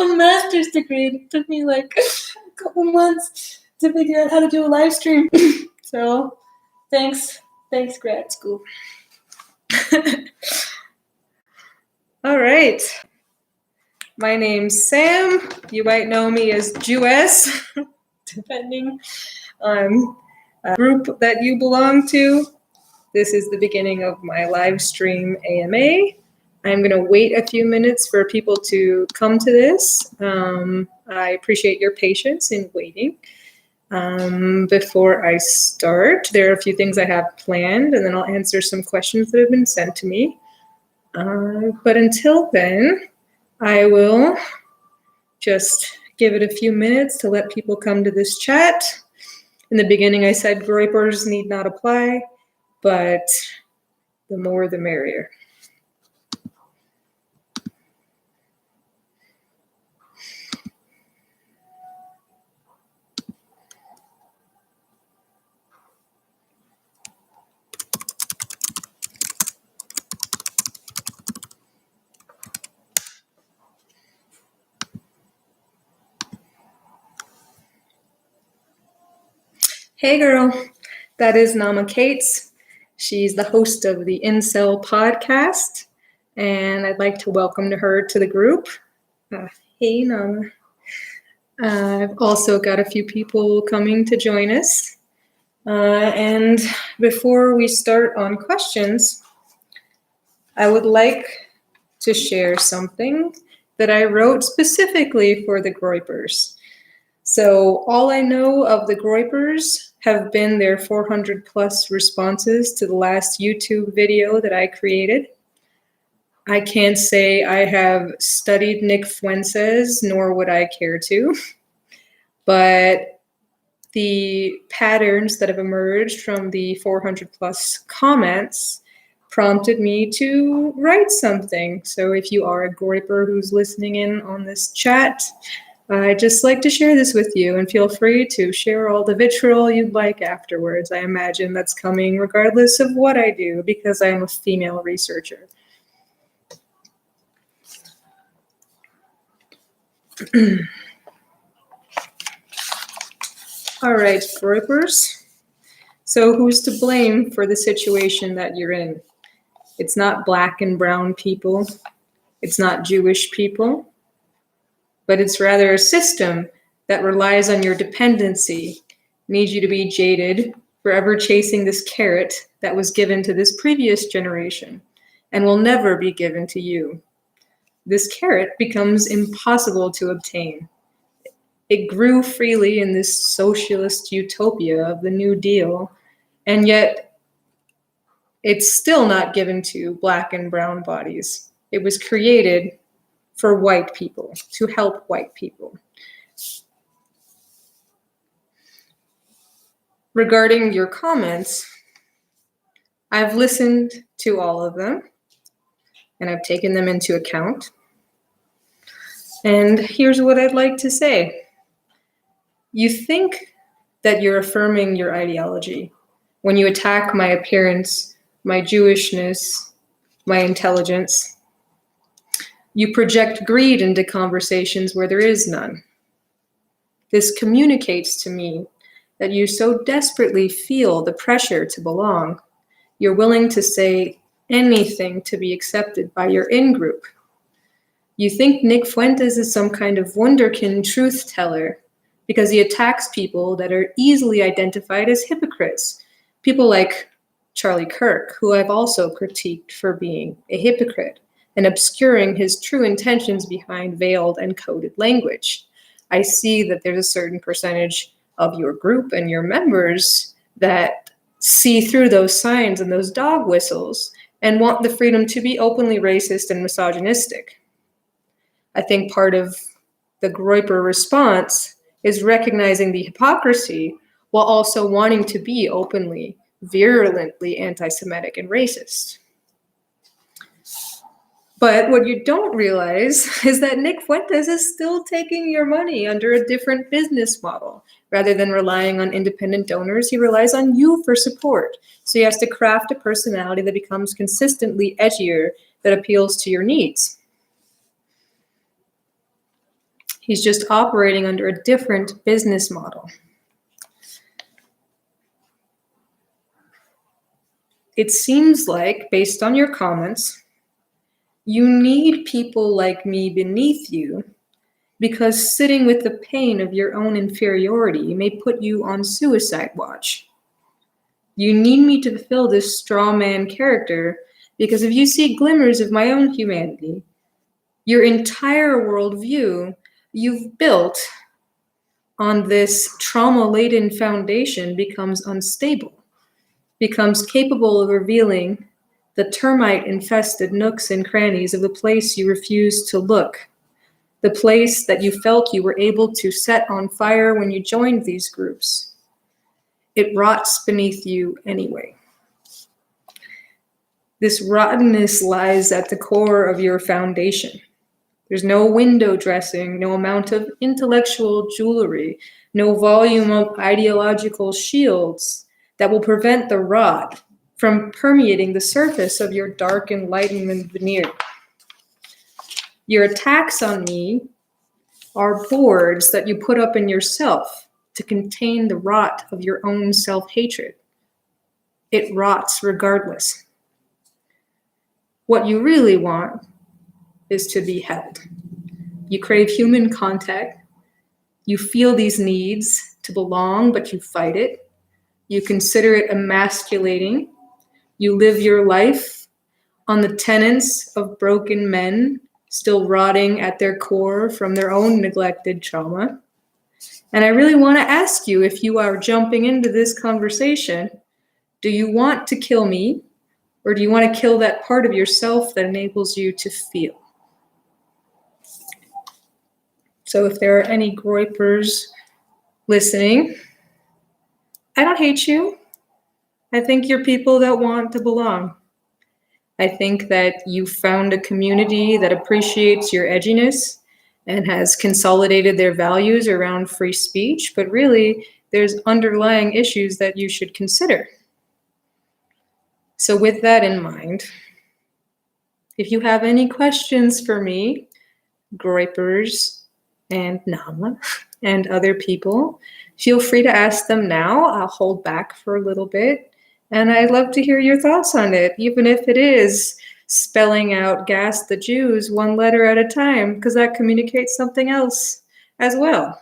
a master's degree. It took me like a couple months to figure out how to do a live stream. So thanks grad school. All right. My name's Sam. You might know me as Jewess, depending on a group that you belong to. This is the beginning of my live stream AMA. I'm going to wait a few minutes for people to come to this. I appreciate your patience in waiting. Before I start, there are a few things I have planned, and then I'll answer some questions that have been sent to me. But until then, I will just give it a few minutes to let people come to this chat. In the beginning, I said groypers need not apply, but the more the merrier. Hey girl, that is Nama Cates. She's the host of the Incel podcast, and I'd like to welcome her to the group. Hey Nama. I've also got a few people coming to join us. And before we start on questions, I would like to share something that I wrote specifically for the groypers. So all I know of the groypers have been their 400 plus responses to the last YouTube video that I created. I can't say I have studied Nick Fuentes, nor would I care to, but the patterns that have emerged from the 400 plus comments prompted me to write something. So if you are a groyper who's listening in on this chat, I'd just like to share this with you, and feel free to share all the vitriol you'd like afterwards. I imagine that's coming regardless of what I do, because I am a female researcher. All right, groypers. So who's to blame for the situation that you're in? It's not Black and brown people. It's not Jewish people. But it's rather a system that relies on your dependency, needs you to be jaded, forever chasing this carrot that was given to this previous generation and will never be given to you. This carrot becomes impossible to obtain. It grew freely in this socialist utopia of the New Deal, and yet it's still not given to Black and brown bodies. It was created for white people, to help white people. Regarding your comments, I've listened to all of them, and I've taken them into account. And here's what I'd like to say. You think that you're affirming your ideology when you attack my appearance, my Jewishness, my intelligence. You project greed into conversations where there is none. This communicates to me that you so desperately feel the pressure to belong, you're willing to say anything to be accepted by your in-group. You think Nick Fuentes is some kind of wunderkind truth teller because he attacks people that are easily identified as hypocrites. People like Charlie Kirk, who I've also critiqued for being a hypocrite and obscuring his true intentions behind veiled and coded language. I see that there's a certain percentage of your group and your members that see through those signs and those dog whistles and want the freedom to be openly racist and misogynistic. I think part of the groyper response is recognizing the hypocrisy while also wanting to be openly, virulently anti-Semitic and racist. But what you don't realize is that Nick Fuentes is still taking your money under a different business model. Rather than relying on independent donors, he relies on you for support. So he has to craft a personality that becomes consistently edgier, that appeals to your needs. He's just operating under a different business model. It seems like, based on your comments, you need people like me beneath you because sitting with the pain of your own inferiority may put you on suicide watch. You need me to fulfill this straw man character because if you see glimmers of my own humanity, your entire worldview you've built on this trauma-laden foundation becomes unstable, becomes capable of revealing the termite-infested nooks and crannies of the place you refused to look, the place that you felt you were able to set on fire when you joined these groups. It rots beneath you anyway. This rottenness lies at the core of your foundation. There's no window dressing, no amount of intellectual jewelry, no volume of ideological shields that will prevent the rot from permeating the surface of your dark enlightenment veneer. Your attacks on me are boards that you put up in yourself to contain the rot of your own self-hatred. It rots regardless. What you really want is to be held. You crave human contact. You feel these needs to belong, but you fight it. You consider it emasculating. You live your life on the tenets of broken men, still rotting at their core from their own neglected trauma. And I really want to ask you, if you are jumping into this conversation, do you want to kill me? Or do you want to kill that part of yourself that enables you to feel? So if there are any groypers listening, I don't hate you. I think you're people that want to belong. I think that you found a community that appreciates your edginess and has consolidated their values around free speech, but really there's underlying issues that you should consider. So with that in mind, if you have any questions for me, groypers and Nama and other people, feel free to ask them now. I'll hold back for a little bit. And I'd love to hear your thoughts on it, even if it is spelling out gas the Jews one letter at a time, because that communicates something else as well.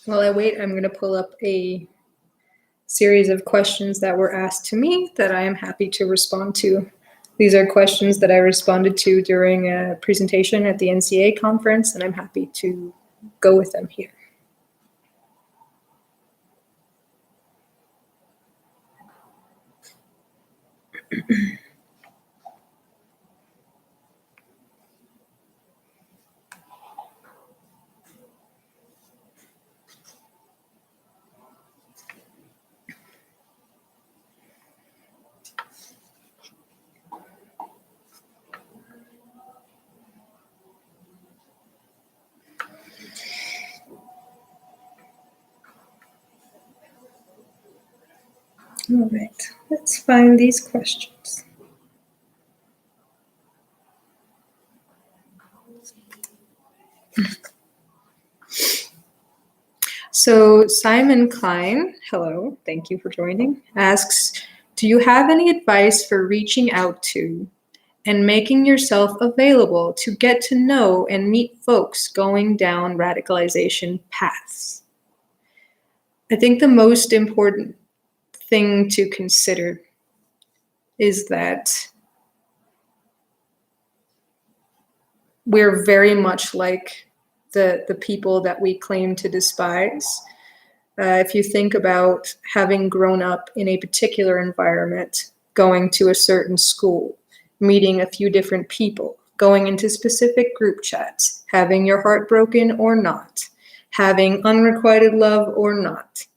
While I wait, I'm going to pull up a series of questions that were asked to me that I am happy to respond to. These are questions that I responded to during a presentation at the NCA conference, and I'm happy to go with them here. All right, let's find these questions. So Simon Klein, hello, thank you for joining, asks, do you have any advice for reaching out to and making yourself available to get to know and meet folks going down radicalization paths. I think the most important thing to consider is that we're very much like the people that we claim to despise. If you think about having grown up in a particular environment, going to a certain school, meeting a few different people, going into specific group chats, having your heart broken or not, having unrequited love or not.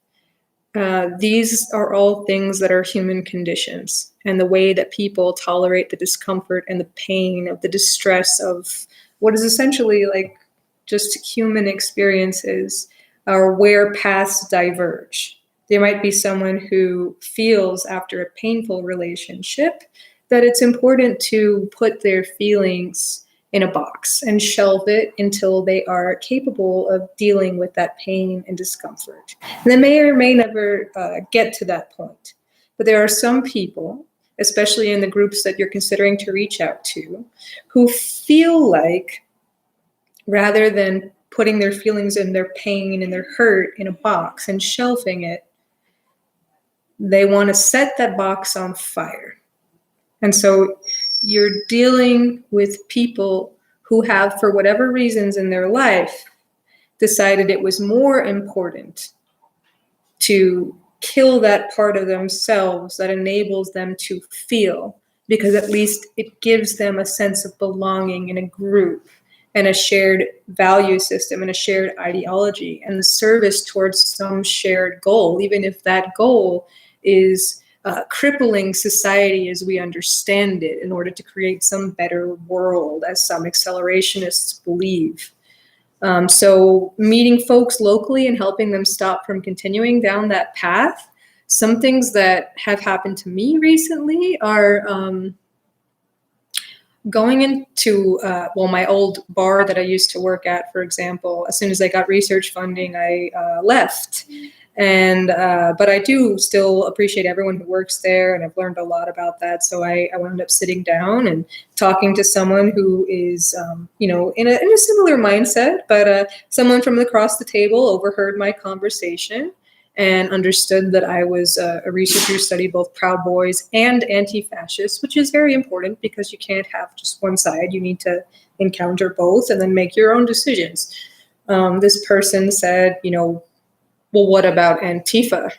These are all things that are human conditions, and the way that people tolerate the discomfort and the pain of the distress of what is essentially like just human experiences are where paths diverge. There might be someone who feels after a painful relationship that it's important to put their feelings in a box and shelve it until they are capable of dealing with that pain and discomfort. And they may or may never get to that point. But there are some people, especially in the groups that you're considering to reach out to, who feel like rather than putting their feelings and their pain and their hurt in a box and shelving it, they want to set that box on fire. And so you're dealing with people who have, for whatever reasons in their life, decided it was more important to kill that part of themselves that enables them to feel, because at least it gives them a sense of belonging in a group and a shared value system and a shared ideology and the service towards some shared goal, even if that goal is crippling society as we understand it in order to create some better world, as some accelerationists believe. So meeting folks locally and helping them stop from continuing down that path. Some things that have happened to me recently are going into, my old bar that I used to work at, for example. As soon as I got research funding, I left. And but I do still appreciate everyone who works there, and I've learned a lot about that. So I wound up sitting down and talking to someone who is, in a similar mindset, but someone from across the table overheard my conversation and understood that I was a researcher who studied both Proud Boys and anti-fascists, which is very important because you can't have just one side. You need to encounter both and then make your own decisions. This person said, well, what about Antifa?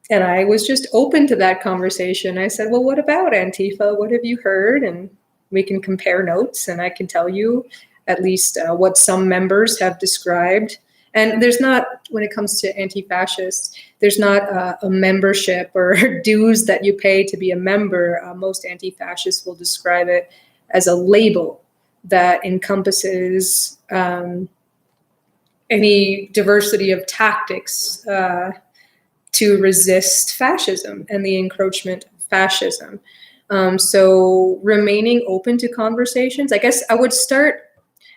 And I was just open to that conversation. I said, well, what about Antifa? What have you heard? And we can compare notes, and I can tell you at least what some members have described. And there's not, when it comes to anti-fascists, there's not a membership or dues that you pay to be a member. Most anti-fascists will describe it as a label that encompasses any diversity of tactics to resist fascism and the encroachment of fascism. So remaining open to conversations, I guess I would start,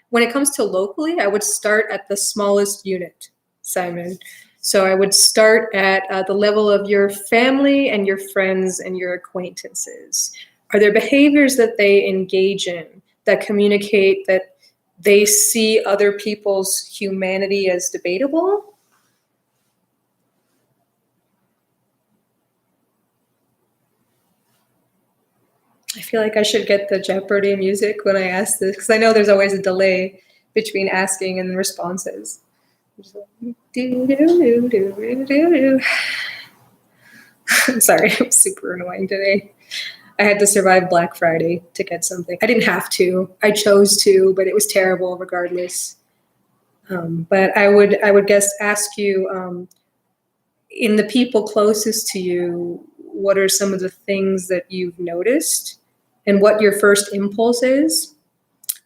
when it comes to locally, I would start at the smallest unit, Simon. So I would start at the level of your family and your friends and your acquaintances. Are there behaviors that they engage in that communicate that they see other people's humanity as debatable? I feel like I should get the Jeopardy music when I ask this, because I know there's always a delay between asking and responses. I'm sorry, I'm super annoying today. I had to survive Black Friday to get something. I didn't have to. I chose to, but it was terrible regardless. But I would guess ask you, in the people closest to you, what are some of the things that you've noticed and what your first impulse is?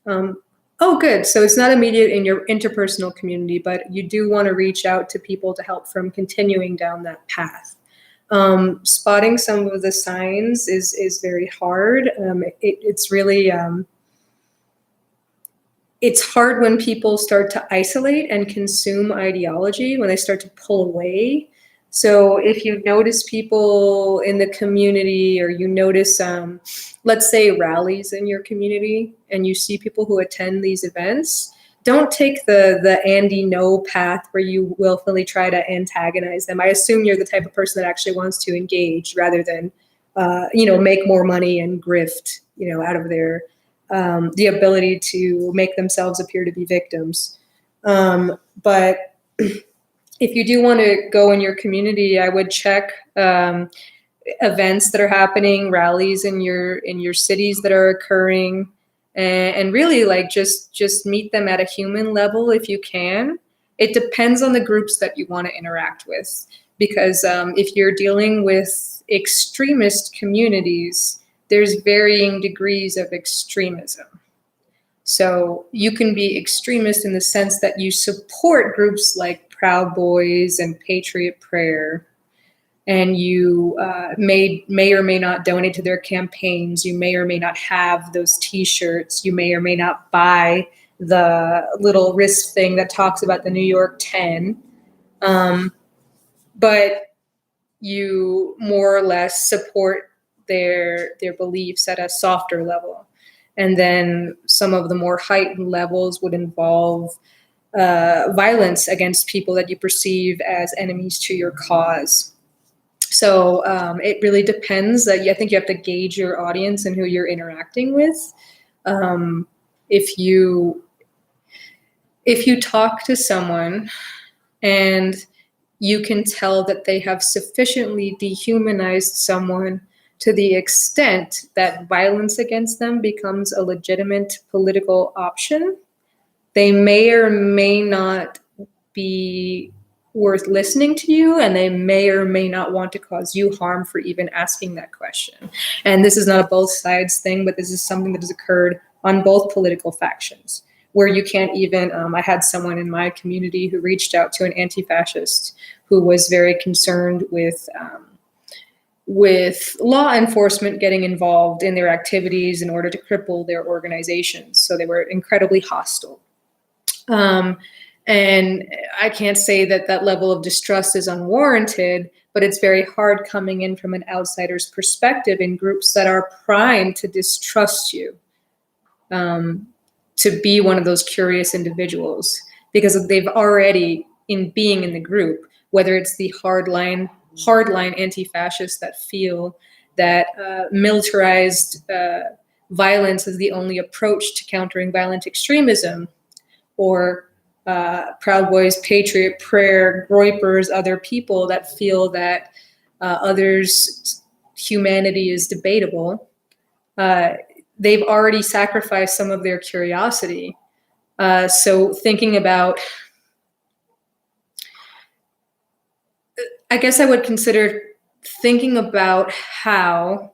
Oh, good. So it's not immediate in your interpersonal community, but you do want to reach out to people to help from continuing down that path. Spotting some of the signs is very hard. It's really, it's hard when people start to isolate and consume ideology, when they start to pull away. So if you notice people in the community, or you notice, let's say, rallies in your community, and you see people who attend these events, don't take the Andy No path where you willfully try to antagonize them. I assume you're the type of person that actually wants to engage rather than, make more money and grift, out of their the ability to make themselves appear to be victims. But if you do want to go in your community, I would check events that are happening, rallies in your cities that are occurring, and really just meet them at a human level if you can. It depends on the groups that you want to interact with, because if you're dealing with extremist communities, there's varying degrees of extremism. So you can be extremist in the sense that you support groups like Proud Boys and Patriot Prayer, and you may or may not donate to their campaigns. You may or may not have those T-shirts. You may or may not buy the little wrist thing that talks about the New York 10. But you more or less support their beliefs at a softer level. And then some of the more heightened levels would involve violence against people that you perceive as enemies to your cause. So it really depends. I think you have to gauge your audience and who you're interacting with. If you talk to someone and you can tell that they have sufficiently dehumanized someone to the extent that violence against them becomes a legitimate political option, they may or may not be worth listening to you, and they may or may not want to cause you harm for even asking that question. And this is not a both sides thing, but this is something that has occurred on both political factions, where you can't even, I had someone in my community who reached out to an anti-fascist who was very concerned with law enforcement getting involved in their activities in order to cripple their organizations. So they were incredibly hostile. And I can't say that that level of distrust is unwarranted, but it's very hard coming in from an outsider's perspective in groups that are primed to distrust you, to be one of those curious individuals, because they've already, in being in the group, whether it's the hardline anti-fascists that feel that militarized violence is the only approach to countering violent extremism, or Proud Boys, Patriot Prayer, groypers, other people that feel that others' humanity is debatable. They've already sacrificed some of their curiosity. So thinking about, I guess I would consider thinking about how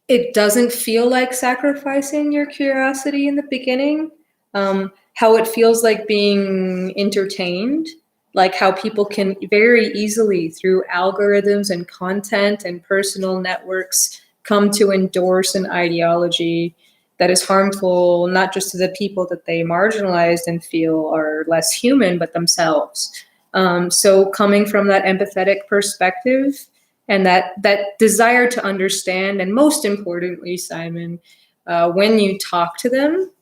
it doesn't feel like sacrificing your curiosity in the beginning, how it feels like being entertained, like how people can very easily, through algorithms and content and personal networks, come to endorse an ideology that is harmful, not just to the people that they marginalized and feel are less human, but themselves. So coming from that empathetic perspective, and that desire to understand, and most importantly, Simon, when you talk to them,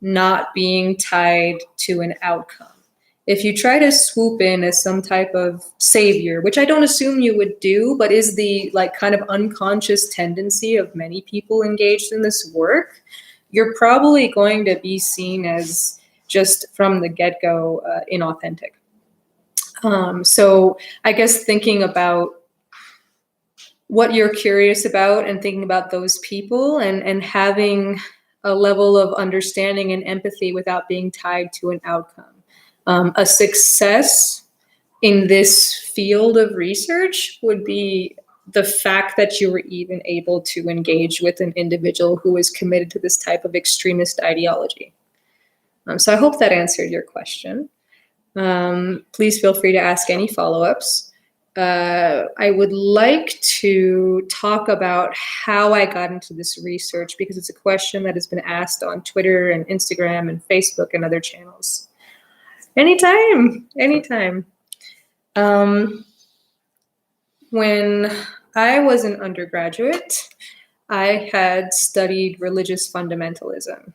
not being tied to an outcome. If you try to swoop in as some type of savior, which I don't assume you would do, but is the kind of unconscious tendency of many people engaged in this work, you're probably going to be seen as, just from the get-go, inauthentic. So I guess thinking about what you're curious about and thinking about those people, and having a level of understanding and empathy without being tied to an outcome. A success in this field of research would be the fact that you were even able to engage with an individual who is committed to this type of extremist ideology. So I hope that answered your question. Please feel free to ask any follow-ups. I would like to talk about how I got into this research, because it's a question that has been asked on Twitter and Instagram and Facebook and other channels. Anytime. When I was an undergraduate, I had studied religious fundamentalism.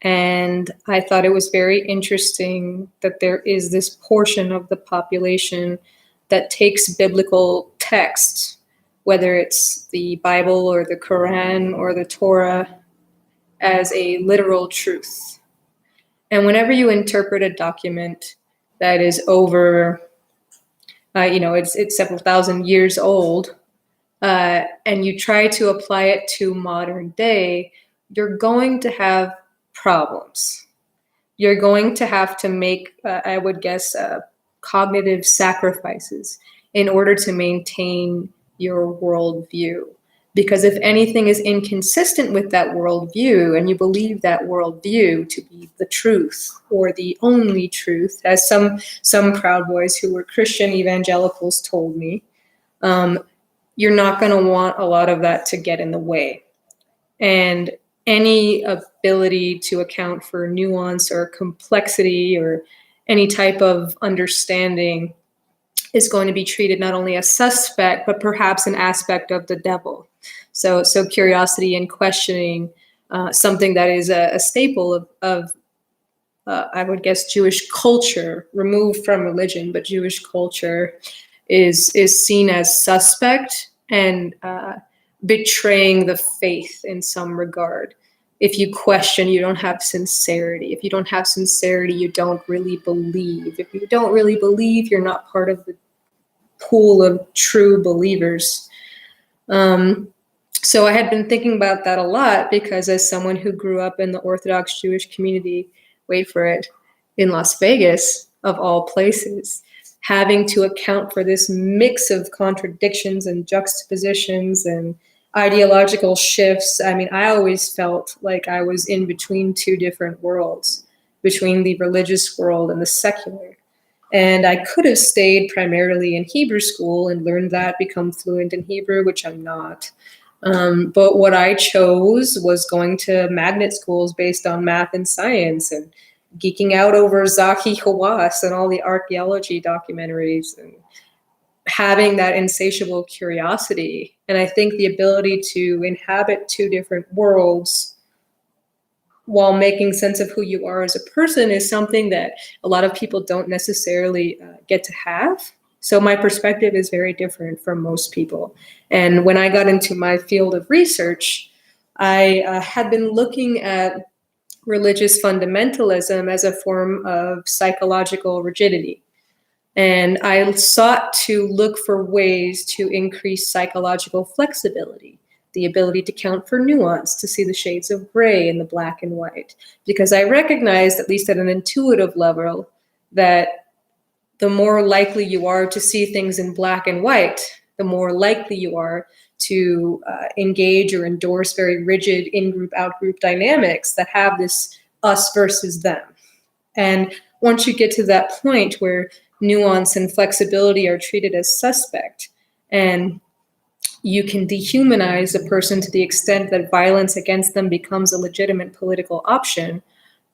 And I thought it was very interesting that there is this portion of the population that takes biblical texts, whether it's the Bible or the Quran or the Torah, as a literal truth. And whenever you interpret a document that is over, it's several thousand years old, and you try to apply it to modern day, you're going to have problems. You're going to have to make, I would guess, cognitive sacrifices in order to maintain your worldview. Because if anything is inconsistent with that worldview, and you believe that worldview to be the truth or the only truth, as some Proud Boys who were Christian evangelicals told me, you're not going to want a lot of that to get in the way. And any ability to account for nuance or complexity or any type of understanding is going to be treated not only as suspect, but perhaps an aspect of the devil. So curiosity and questioning, something that is a staple of I would guess, Jewish culture, removed from religion, but Jewish culture is seen as suspect and betraying the faith in some regard. If you question, you don't have sincerity. If you don't have sincerity, you don't really believe. If you don't really believe, you're not part of the pool of true believers. So I had been thinking about that a lot, because as someone who grew up in the Orthodox Jewish community, wait for it, in Las Vegas, of all places, having to account for this mix of contradictions and juxtapositions and ideological shifts. I mean, I always felt like I was in between two different worlds, between the religious world and the secular. And I could have stayed primarily in Hebrew school and learned that, become fluent in Hebrew, which I'm not. But what I chose was going to magnet schools based on math and science, and geeking out over Zahi Hawass and all the archaeology documentaries, and having that insatiable curiosity. And I think the ability to inhabit two different worlds while making sense of who you are as a person is something that a lot of people don't necessarily get to have. So my perspective is very different from most people. And when I got into my field of research, I had been looking at religious fundamentalism as a form of psychological rigidity. And I sought to look for ways to increase psychological flexibility, the ability to count for nuance, to see the shades of gray in the black and white. Because I recognized, at least at an intuitive level, that the more likely you are to see things in black and white, the more likely you are to engage or endorse very rigid in-group, out-group dynamics that have this us versus them. And once you get to that point where nuance and flexibility are treated as suspect, and you can dehumanize a person to the extent that violence against them becomes a legitimate political option,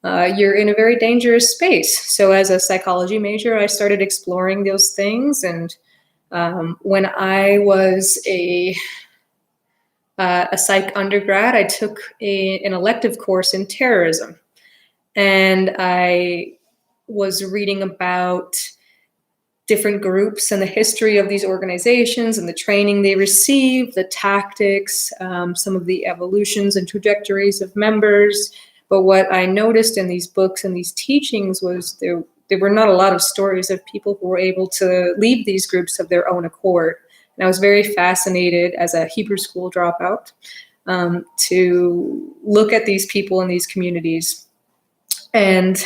you're in a very dangerous space. So as a psychology major, I started exploring those things. And when I was a psych undergrad, I took an elective course in terrorism. And I was reading about different groups and the history of these organizations and the training they receive, the tactics, some of the evolutions and trajectories of members. But what I noticed in these books and these teachings was there were not a lot of stories of people who were able to leave these groups of their own accord. And I was very fascinated as a Hebrew school dropout to look at these people in these communities and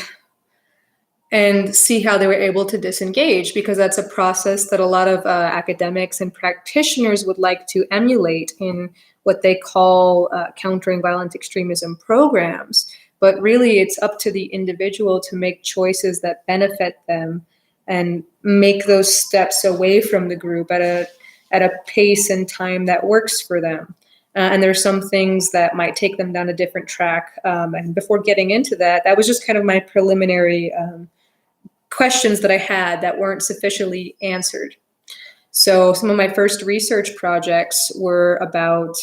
see how they were able to disengage, because that's a process that a lot of academics and practitioners would like to emulate in what they call countering violent extremism programs. But really, it's up to the individual to make choices that benefit them and make those steps away from the group at a pace and time that works for them. And there's some things that might take them down a different track. And before getting into that, that was just kind of my preliminary questions that I had that weren't sufficiently answered. So some of my first research projects were about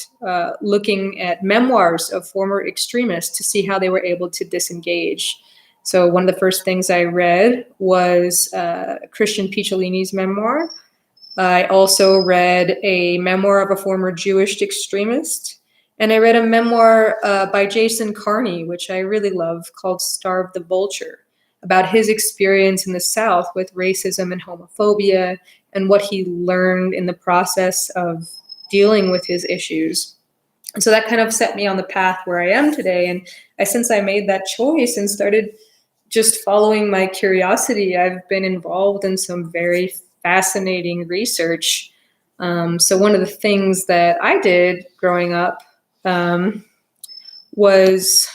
looking at memoirs of former extremists to see how they were able to disengage. So one of the first things I read was Christian Picciolini's memoir. I also read a memoir of a former Jewish extremist. And I read a memoir by Jason Carney, which I really love, called Starve the Vulture, about his experience in the South with racism and homophobia and what he learned in the process of dealing with his issues. And so that kind of set me on the path where I am today. And since I made that choice and started just following my curiosity, I've been involved in some very fascinating research. So one of the things that I did growing up was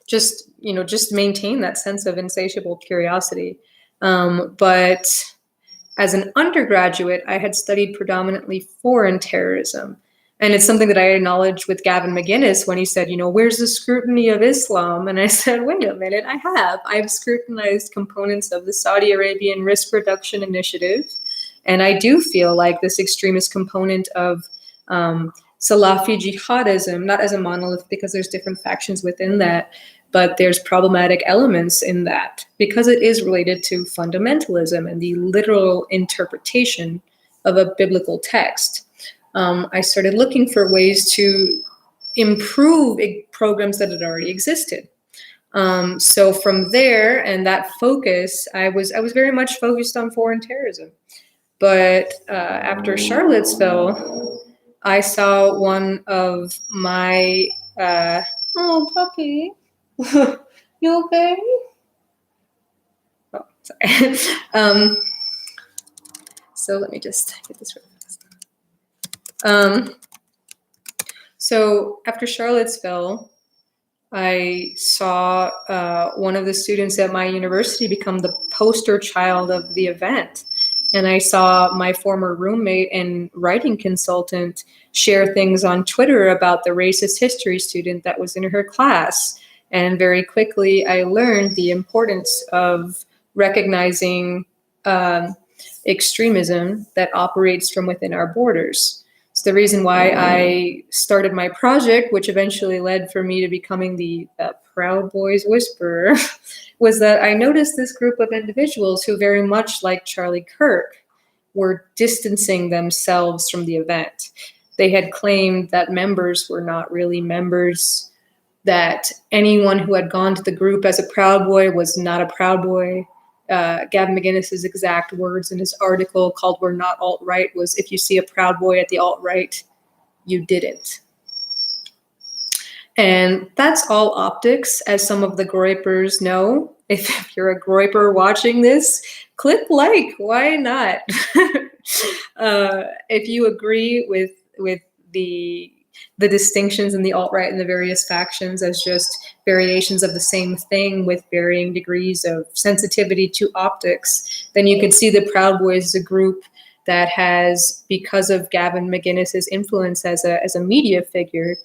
just maintain that sense of insatiable curiosity. But as an undergraduate, I had studied predominantly foreign terrorism. And it's something that I acknowledged with Gavin McInnes when he said, where's the scrutiny of Islam? And I said, wait a minute, I've scrutinized components of the Saudi Arabian Risk Reduction Initiative. And I do feel like this extremist component of Salafi jihadism, not as a monolith because there's different factions within that, but there's problematic elements in that because it is related to fundamentalism and the literal interpretation of a biblical text. I started looking for ways to improve programs that had already existed. So from there and that focus, I was very much focused on foreign terrorism. But after Charlottesville, I saw one of my oh puppy. You okay? Oh, sorry. So let me just get this real fast. So after Charlottesville, I saw one of the students at my university become the poster child of the event. And I saw my former roommate and writing consultant share things on Twitter about the racist history student that was in her class. And very quickly, I learned the importance of recognizing extremism that operates from within our borders. It's the reason why I started my project, which eventually led for me to becoming the Proud Boys Whisperer, was that I noticed this group of individuals who, very much like Charlie Kirk, were distancing themselves from the event. They had claimed that members were not really members, that anyone who had gone to the group as a Proud Boy was not a Proud Boy. Gavin McInnes's exact words in his article called "We're Not Alt-Right" was, if you see a Proud Boy at the alt-right, you didn't. And that's all optics, as some of the groypers know. If you're a groyper watching this, click like, why not? If you agree with the distinctions in the alt-right and the various factions as just variations of the same thing with varying degrees of sensitivity to optics, then you could see the Proud Boys as a group that has, because of Gavin McInnes's influence as a media figure,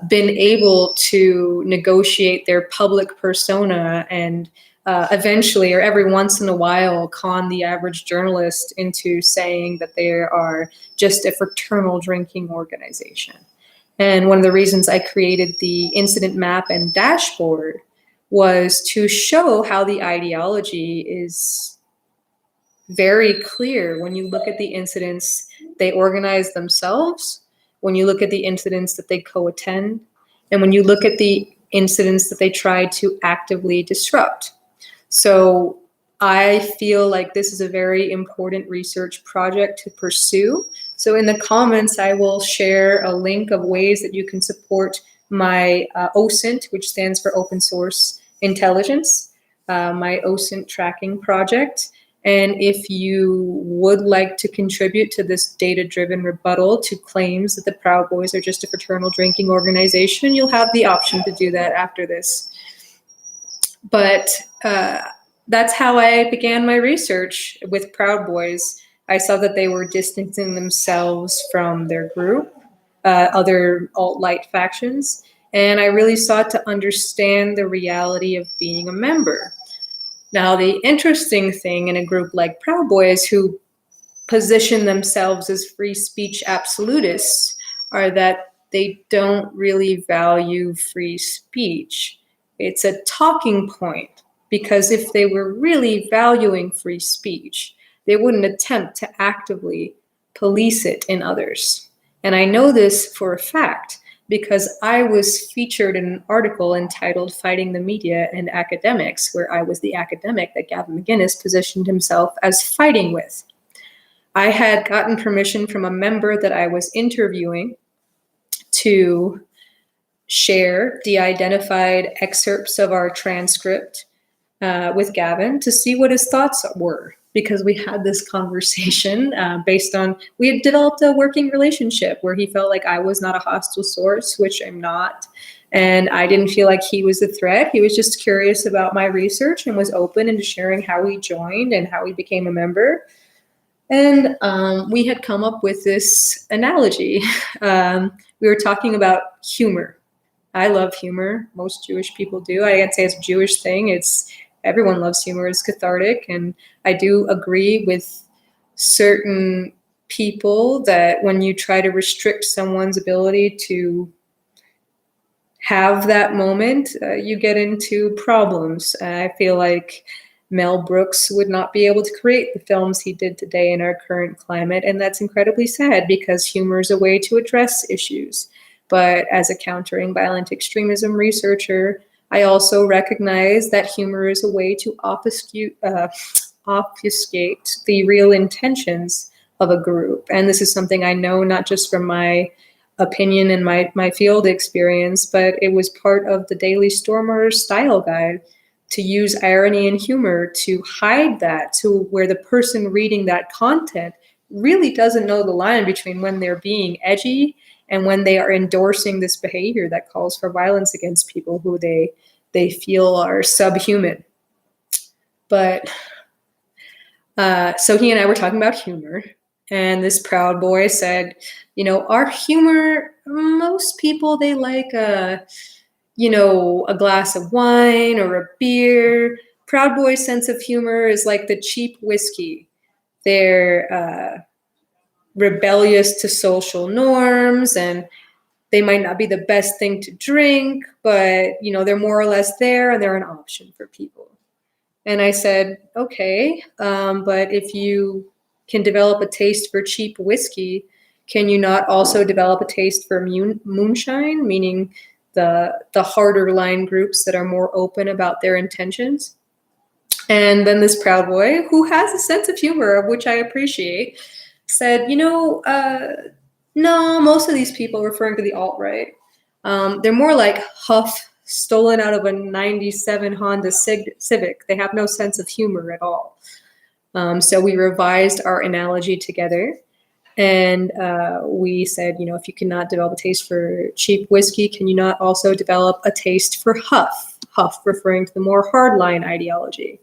been able to negotiate their public persona and eventually, or every once in a while, con the average journalist into saying that they are just a fraternal drinking organization. And one of the reasons I created the incident map and dashboard was to show how the ideology is very clear. When you look at the incidents they organize themselves, when you look at the incidents that they co-attend, and when you look at the incidents that they try to actively disrupt. So I feel like this is a very important research project to pursue. So in the comments, I will share a link of ways that you can support my OSINT, which stands for Open Source Intelligence, my OSINT tracking project. And if you would like to contribute to this data-driven rebuttal to claims that the Proud Boys are just a fraternal drinking organization, you'll have the option to do that after this. But that's how I began my research with Proud Boys. I saw that they were distancing themselves from their group, other alt-right factions, and I really sought to understand the reality of being a member. Now, the interesting thing in a group like Proud Boys, who position themselves as free speech absolutists, are that they don't really value free speech. It's a talking point, because if they were really valuing free speech, they wouldn't attempt to actively police it in others. And I know this for a fact because I was featured in an article entitled Fighting the Media and Academics, where I was the academic that Gavin McInnes positioned himself as fighting with. I had gotten permission from a member that I was interviewing to share de-identified excerpts of our transcript with Gavin to see what his thoughts were, because we had this conversation based on, we had developed a working relationship where he felt like I was not a hostile source, which I'm not, and I didn't feel like he was a threat. He was just curious about my research and was open into sharing how he joined and how he became a member. And we had come up with this analogy. We were talking about humor. I love humor. Most Jewish people do. I can't say it's a Jewish thing. It's everyone loves humor. It's cathartic. And I do agree with certain people that when you try to restrict someone's ability to have that moment, you get into problems. I feel like Mel Brooks would not be able to create the films he did today in our current climate, and that's incredibly sad because humor is a way to address issues. But as a countering violent extremism researcher, I also recognize that humor is a way to obfuscate the real intentions of a group. And this is something I know not just from my opinion and my field experience, but it was part of the Daily Stormer style guide to use irony and humor to hide that, to where the person reading that content really doesn't know the line between when they're being edgy and when they are endorsing this behavior that calls for violence against people who they feel are subhuman. But so he and I were talking about humor, and this Proud Boy said, our humor, most people, they like a glass of wine or a beer. Proud Boy's sense of humor is like the cheap whiskey. They're rebellious to social norms, and they might not be the best thing to drink, but they're more or less there, and they're an option for people. And I said, okay, but if you can develop a taste for cheap whiskey, can you not also develop a taste for moonshine, meaning the harder line groups that are more open about their intentions? And then this Proud Boy, who has a sense of humor, of which I appreciate, said, no, most of these people, referring to the alt-right, they're more like Huff stolen out of a 97 Honda Civic. They have no sense of humor at all. So we revised our analogy together, and we said, if you cannot develop a taste for cheap whiskey, can you not also develop a taste for Huff? Huff referring to the more hardline ideology.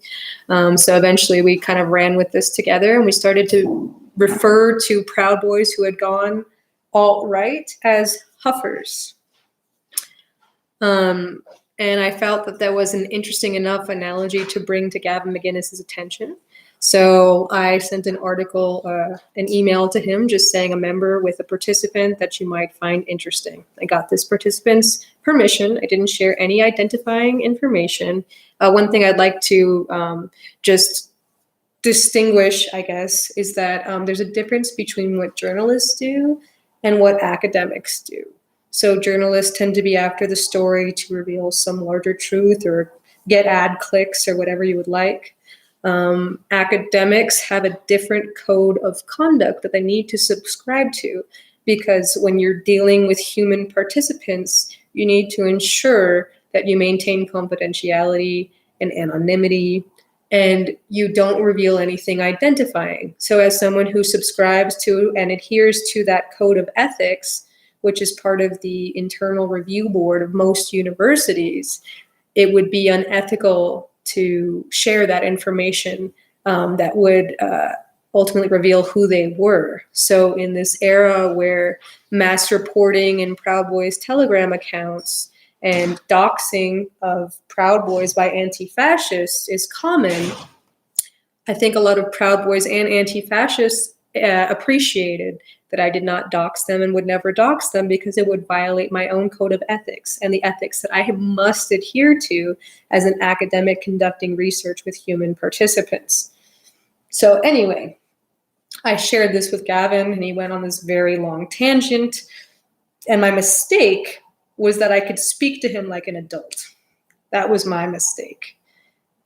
So eventually we kind of ran with this together, and we started to refer to Proud Boys who had gone alt-right as Huffers. And I felt that that was an interesting enough analogy to bring to Gavin McInnes' attention. So I sent an article, an email to him just saying a member with a participant that you might find interesting. I got this participant's permission. I didn't share any identifying information. One thing I'd like to just distinguish, I guess, is that there's a difference between what journalists do and what academics do. So journalists tend to be after the story to reveal some larger truth or get ad clicks or whatever you would like. Academics have a different code of conduct that they need to subscribe to, because when you're dealing with human participants, you need to ensure that you maintain confidentiality and anonymity, and you don't reveal anything identifying. So as someone who subscribes to and adheres to that code of ethics, which is part of the internal review board of most universities, it would be unethical to share that information that would ultimately reveal who they were. So in this era where mass reporting in Proud Boys Telegram accounts and doxing of Proud Boys by anti-fascists is common, I think a lot of Proud Boys and anti-fascists appreciated that I did not dox them and would never dox them because it would violate my own code of ethics and the ethics that I must adhere to as an academic conducting research with human participants. So anyway, I shared this with Gavin and he went on this very long tangent. And my mistake was that I could speak to him like an adult. That was my mistake.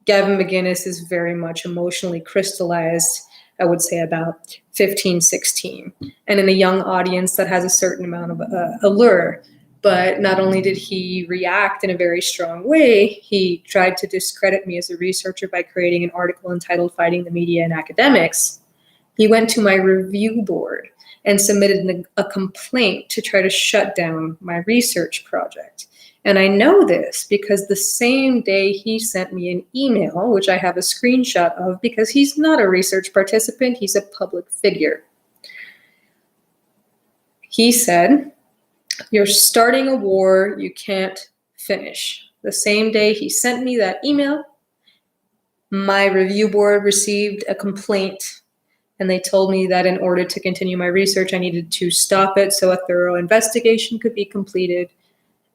Gavin McGinnis is very much emotionally crystallized, I would say about 15, 16, and in a young audience that has a certain amount of allure. But not only did he react in a very strong way, he tried to discredit me as a researcher by creating an article entitled Fighting the Media and Academics. He went to my review board and submitted a complaint to try to shut down my research project. And I know this because the same day he sent me an email, which I have a screenshot of because he's not a research participant, he's a public figure. He said, "You're starting a war you can't finish." The same day he sent me that email, my review board received a complaint and they told me that in order to continue my research, I needed to stop it so a thorough investigation could be completed,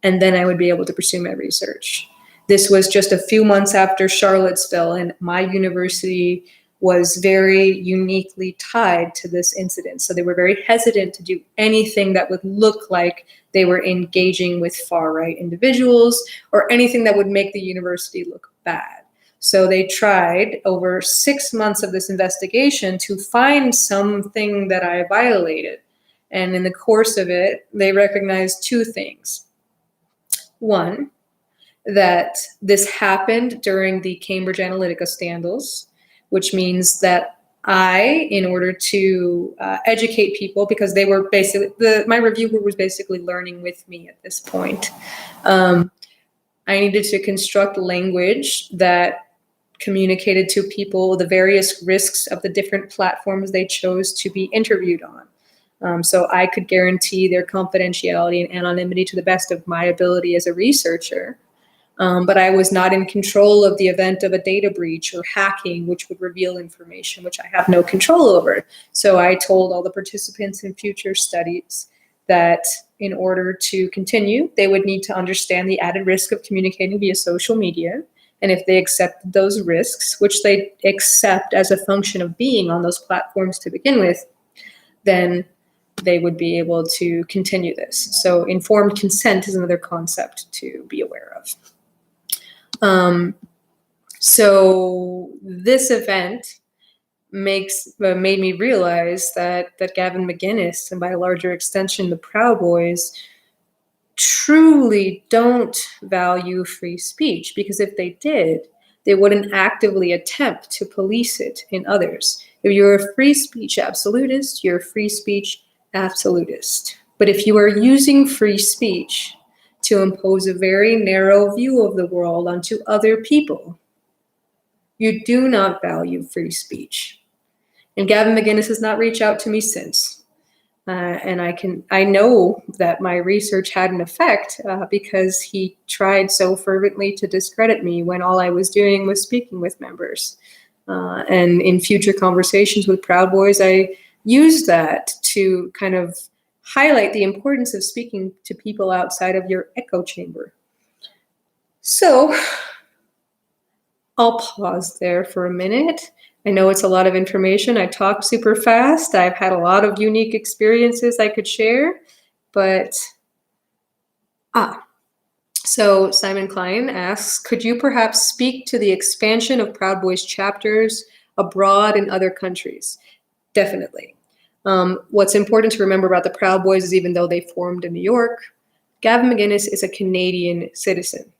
and then I would be able to pursue my research. This was just a few months after Charlottesville, and my university was very uniquely tied to this incident. So they were very hesitant to do anything that would look like they were engaging with far-right individuals or anything that would make the university look bad. So they tried over 6 months of this investigation to find something that I violated. And in the course of it, they recognized two things. One, that this happened during the Cambridge Analytica scandals, which means that I, in order to educate people, because they were basically, my reviewer was basically learning with me at this point, I needed to construct language that communicated to people the various risks of the different platforms they chose to be interviewed on. So I could guarantee their confidentiality and anonymity to the best of my ability as a researcher. But I was not in control of the event of a data breach or hacking, which would reveal information which I have no control over. So I told all the participants in future studies that in order to continue, they would need to understand the added risk of communicating via social media. And if they accepted those risks, which they accept as a function of being on those platforms to begin with, then they would be able to continue this. So informed consent is another concept to be aware of. So this event made me realize that Gavin McGinnis, and by a larger extension, the Proud Boys, truly don't value free speech, because if they did, they wouldn't actively attempt to police it in others. If you're a free speech absolutist, you're a free speech absolutist. But if you are using free speech to impose a very narrow view of the world onto other people, you do not value free speech. And Gavin McGinnis has not reached out to me since. And I know that my research had an effect because he tried so fervently to discredit me when all I was doing was speaking with members. And in future conversations with Proud Boys, I used that to kind of highlight the importance of speaking to people outside of your echo chamber. So I'll pause there for a minute. I know it's a lot of information. I talk super fast. I've had a lot of unique experiences I could share, but so Simon Klein asks, could you perhaps speak to the expansion of Proud Boys chapters abroad in other countries? Definitely. What's important to remember about the Proud Boys is even though they formed in New York, Gavin McGinnis is a Canadian citizen.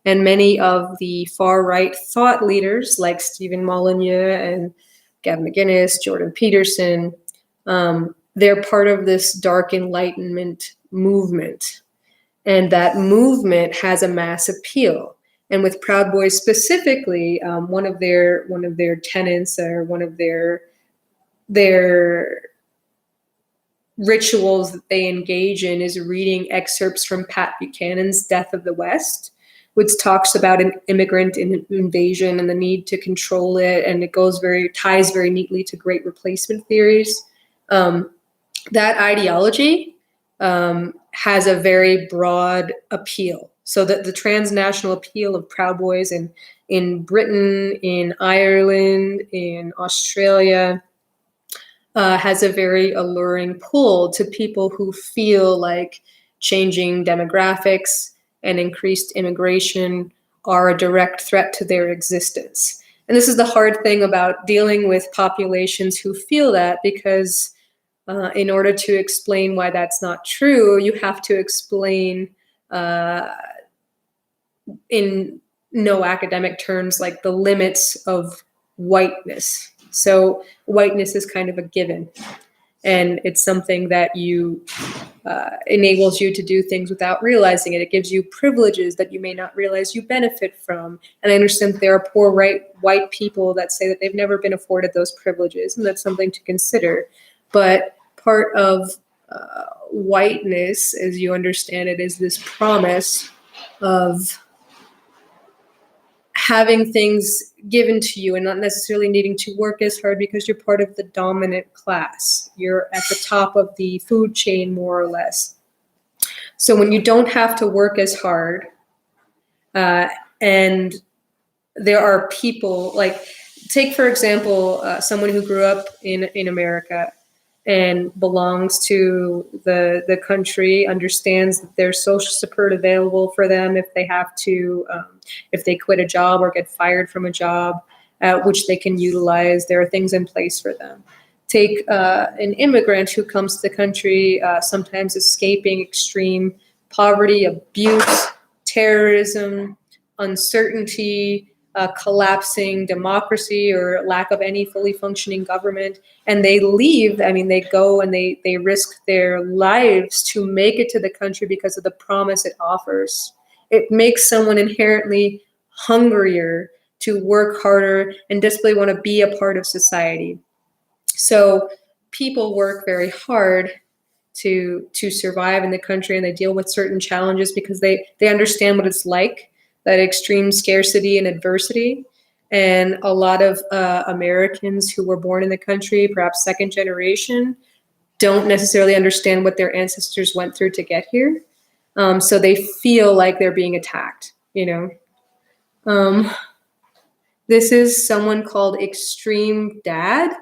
And many of the far-right thought leaders like Stephen Molyneux and Gavin McGinnis, Jordan Peterson, they're part of this dark enlightenment movement. And that movement has a mass appeal. And with Proud Boys specifically, one of their tenets, or one of their rituals that they engage in, is reading excerpts from Pat Buchanan's Death of the West, which talks about an immigrant invasion and the need to control it, and it ties very neatly to Great Replacement theories. That ideology has a very broad appeal. So that the transnational appeal of Proud Boys in Britain, in Ireland, in Australia, has a very alluring pull to people who feel like changing demographics and increased immigration are a direct threat to their existence. And this is the hard thing about dealing with populations who feel that, because in order to explain why that's not true, you have to explain in no academic terms, like the limits of whiteness. So whiteness is kind of a given, and it's something that enables you to do things without realizing it. It gives you privileges that you may not realize you benefit from. And I understand that there are poor white people that say that they've never been afforded those privileges, and that's something to consider. But part of whiteness, as you understand it, is this promise of having things given to you and not necessarily needing to work as hard because you're part of the dominant class. You're at the top of the food chain, more or less. So when you don't have to work as hard, and there are people, like, take for example, someone who grew up in America and belongs to the country, understands that there's social support available for them if they have to, if they quit a job or get fired from a job, which they can utilize. There are things in place for them. Take an immigrant who comes to the country, sometimes escaping extreme poverty, abuse, terrorism, uncertainty, collapsing democracy, or lack of any fully functioning government, and they leave. I mean, they go and they risk their lives to make it to the country because of the promise it offers. It makes someone inherently hungrier to work harder and desperately want to be a part of society. So people work very hard to survive in the country, and they deal with certain challenges because they understand what it's like, that extreme scarcity and adversity. And a lot of Americans who were born in the country, perhaps second generation, don't necessarily understand what their ancestors went through to get here. So they feel like they're being attacked, This is someone called Extreme Dad,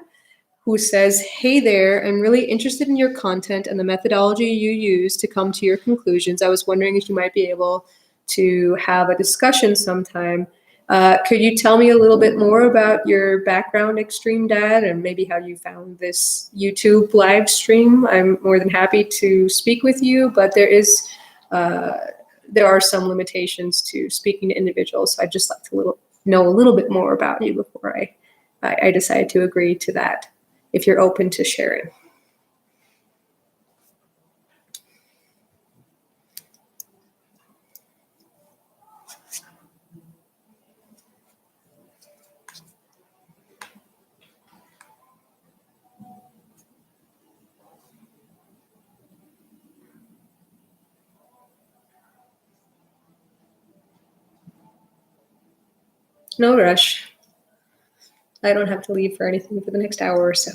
who says, "Hey there, I'm really interested in your content and the methodology you use to come to your conclusions. I was wondering if you might be able to have a discussion sometime. Could you tell me a little bit more about your background, Extreme Dad, and maybe how you found this YouTube live stream? I'm more than happy to speak with you, but there are some limitations to speaking to individuals. So I'd just like to know a little bit more about you before I decide to agree to that, if you're open to sharing." No rush. I don't have to leave for anything for the next hour or so.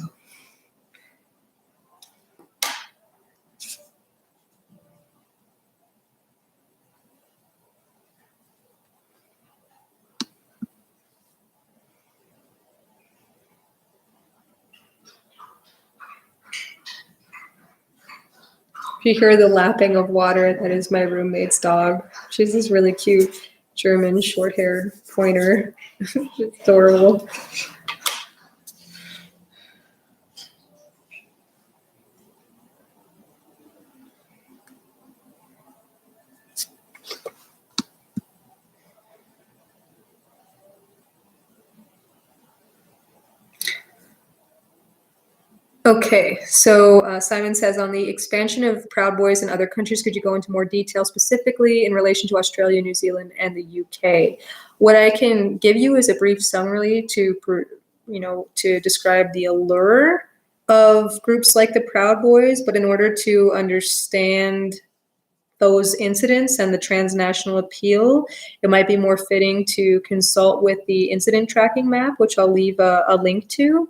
If you hear the lapping of water, that is my roommate's dog. She's this really cute German short-haired pointer. It's adorable. Okay, so Simon says, on the expansion of Proud Boys in other countries, could you go into more detail specifically in relation to Australia, New Zealand, and the UK? What I can give you is a brief summary to describe the allure of groups like the Proud Boys, but in order to understand those incidents and the transnational appeal, it might be more fitting to consult with the incident tracking map, which I'll leave a link to.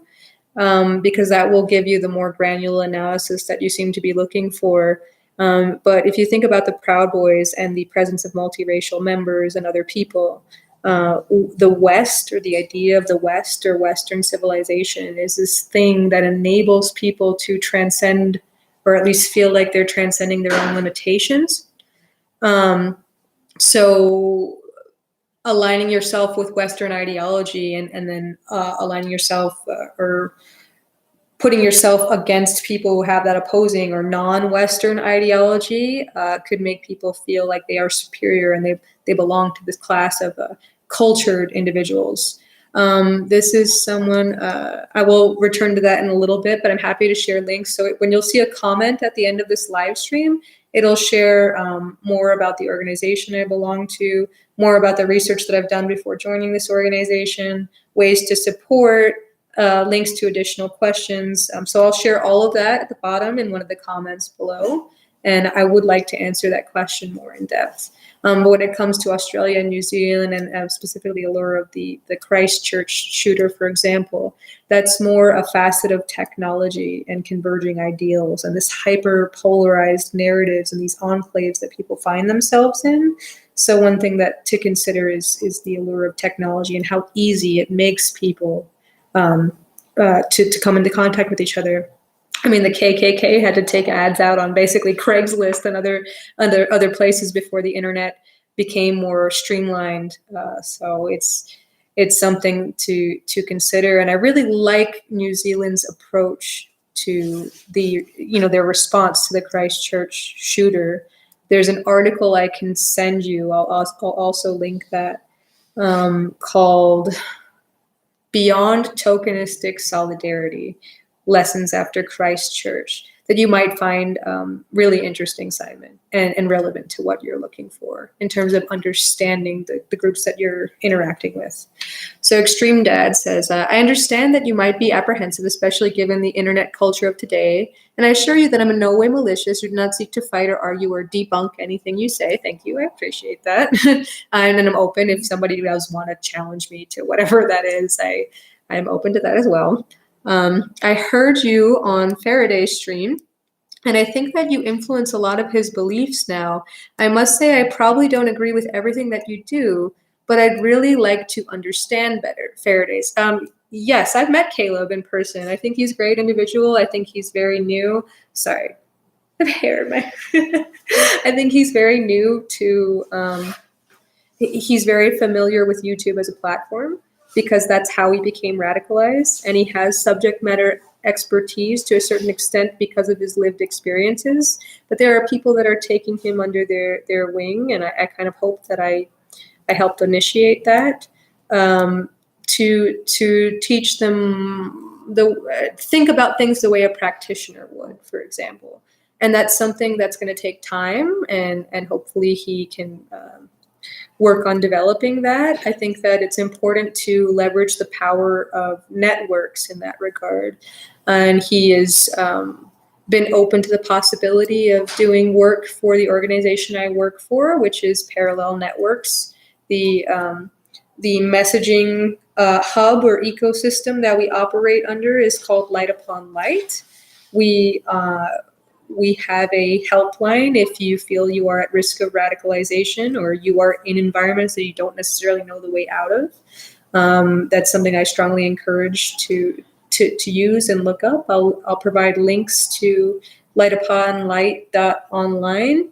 Because that will give you the more granular analysis that you seem to be looking for. But if you think about the Proud Boys and the presence of multiracial members and other people, the West, or the idea of the West or Western civilization, is this thing that enables people to transcend, or at least feel like they're transcending their own limitations. So aligning yourself with Western ideology and then aligning yourself or putting yourself against people who have that opposing or non-Western ideology could make people feel like they are superior and they belong to this class of cultured individuals. This is someone, I will return to that in a little bit, but I'm happy to share links. So when you'll see a comment at the end of this live stream, it'll share more about the organization I belong to, more about the research that I've done before joining this organization, ways to support, links to additional questions. So I'll share all of that at the bottom in one of the comments below. And I would like to answer that question more in depth. But when it comes to Australia and New Zealand, and specifically the allure of the Christchurch shooter, for example, that's more a facet of technology and converging ideals and this hyper polarized narratives and these enclaves that people find themselves in. So one thing that to consider is the allure of technology and how easy it makes people to come into contact with each other. I mean, the KKK had to take ads out on basically Craigslist and other places before the internet became more streamlined. So it's something to consider. And I really like New Zealand's approach to their response to the Christchurch shooter. There's an article I can send you. I'll also link that, called Beyond Tokenistic Solidarity, Lessons After Christchurch, that you might find really interesting, Simon, and relevant to what you're looking for in terms of understanding the groups that you're interacting with. So Extreme Dad says, I understand that you might be apprehensive, especially given the internet culture of today, and I assure you that I'm in no way malicious or do not seek to fight or argue or debunk anything you say. Thank you, I appreciate that. And I'm open if somebody does want to challenge me to whatever that is. I'm open to that as well. I heard you on Faraday's stream, and I think that you influence a lot of his beliefs now. I must say I probably don't agree with everything that you do, but I'd really like to understand better. Faraday's. Yes, I've met Caleb in person. I think he's a great individual. I think he's very new. Sorry, I have hair in my I think he's very new to, he's very familiar with YouTube as a platform, because that's how he became radicalized, and he has subject matter expertise to a certain extent because of his lived experiences. But there are people that are taking him under their wing, and I kind of hope that I helped initiate that, to teach them think about things the way a practitioner would, for example. And that's something that's going to take time, and hopefully he can work on developing that. I think that it's important to leverage the power of networks in that regard. And he has been open to the possibility of doing work for the organization I work for, which is Parallel Networks. The messaging hub or ecosystem that we operate under is called Light Upon Light. We have a helpline if you feel you are at risk of radicalization or you are in environments that you don't necessarily know the way out of. That's something I strongly encourage to use and look up. I'll provide links to lightuponlight.online,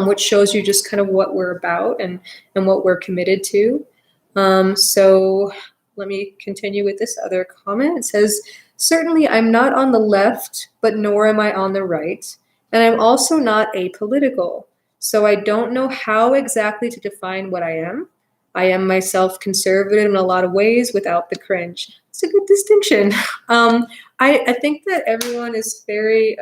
which shows you just kind of what we're about and what we're committed to. So let me continue with this other comment. It says, certainly I'm not on the left, but nor am I on the right. And I'm also not apolitical. So I don't know how exactly to define what I am. I am myself conservative in a lot of ways without the cringe. It's a good distinction. I think that everyone is very,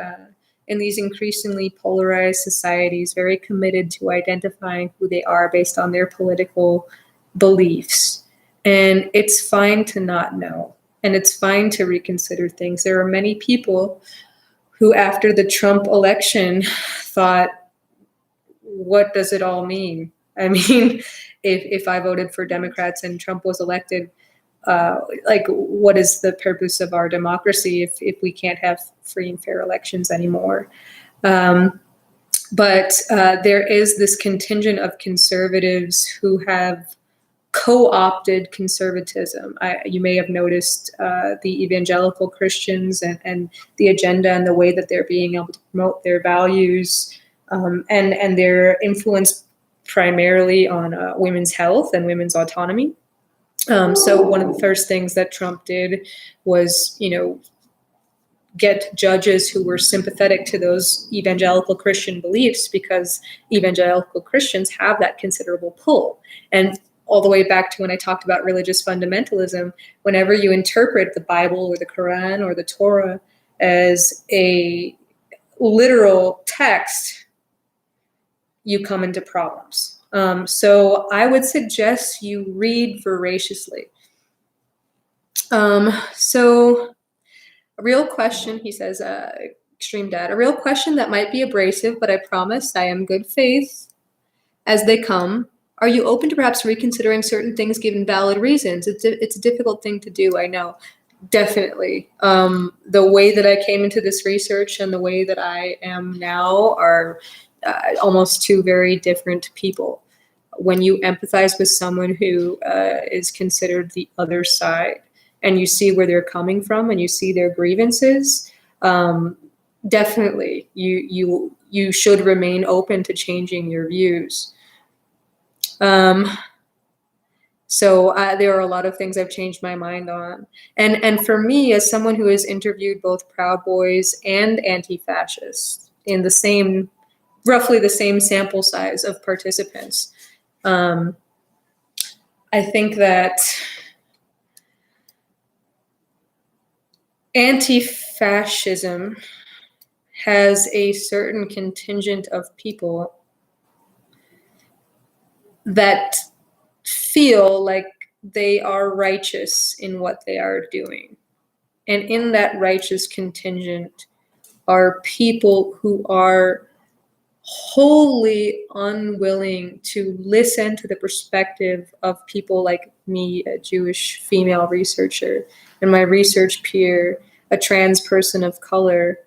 in these increasingly polarized societies, very committed to identifying who they are based on their political beliefs. And it's fine to not know. And it's fine to reconsider things. There are many people who, after the Trump election, thought, what does it all mean? I mean, if I voted for Democrats and Trump was elected, like, what is the purpose of our democracy if we can't have free and fair elections anymore? But there is this contingent of conservatives who have co-opted conservatism. You may have noticed the evangelical Christians and the agenda and the way that they're being able to promote their values, and their influence primarily on women's health and women's autonomy. So one of the first things that Trump did was, get judges who were sympathetic to those evangelical Christian beliefs, because evangelical Christians have that considerable pull. And all the way back to when I talked about religious fundamentalism, whenever you interpret the Bible or the Quran or the Torah as a literal text, you come into problems. So I would suggest you read voraciously. So a real question, he says, Extreme Dad, a real question that might be abrasive, but I promise I am good faith as they come. Are you open to perhaps reconsidering certain things given valid reasons? It's a difficult thing to do, I know. Definitely. The way that I came into this research and the way that I am now are almost two very different people. When you empathize with someone who is considered the other side, and you see where they're coming from and you see their grievances, definitely you should remain open to changing your views. So there are a lot of things I've changed my mind on. And for me, as someone who has interviewed both Proud Boys and anti-fascists in the same, roughly the same sample size of participants, I think that anti-fascism has a certain contingent of people that feel like they are righteous in what they are doing. And in that righteous contingent are people who are wholly unwilling to listen to the perspective of people like me, a Jewish female researcher, and my research peer, a trans person of color.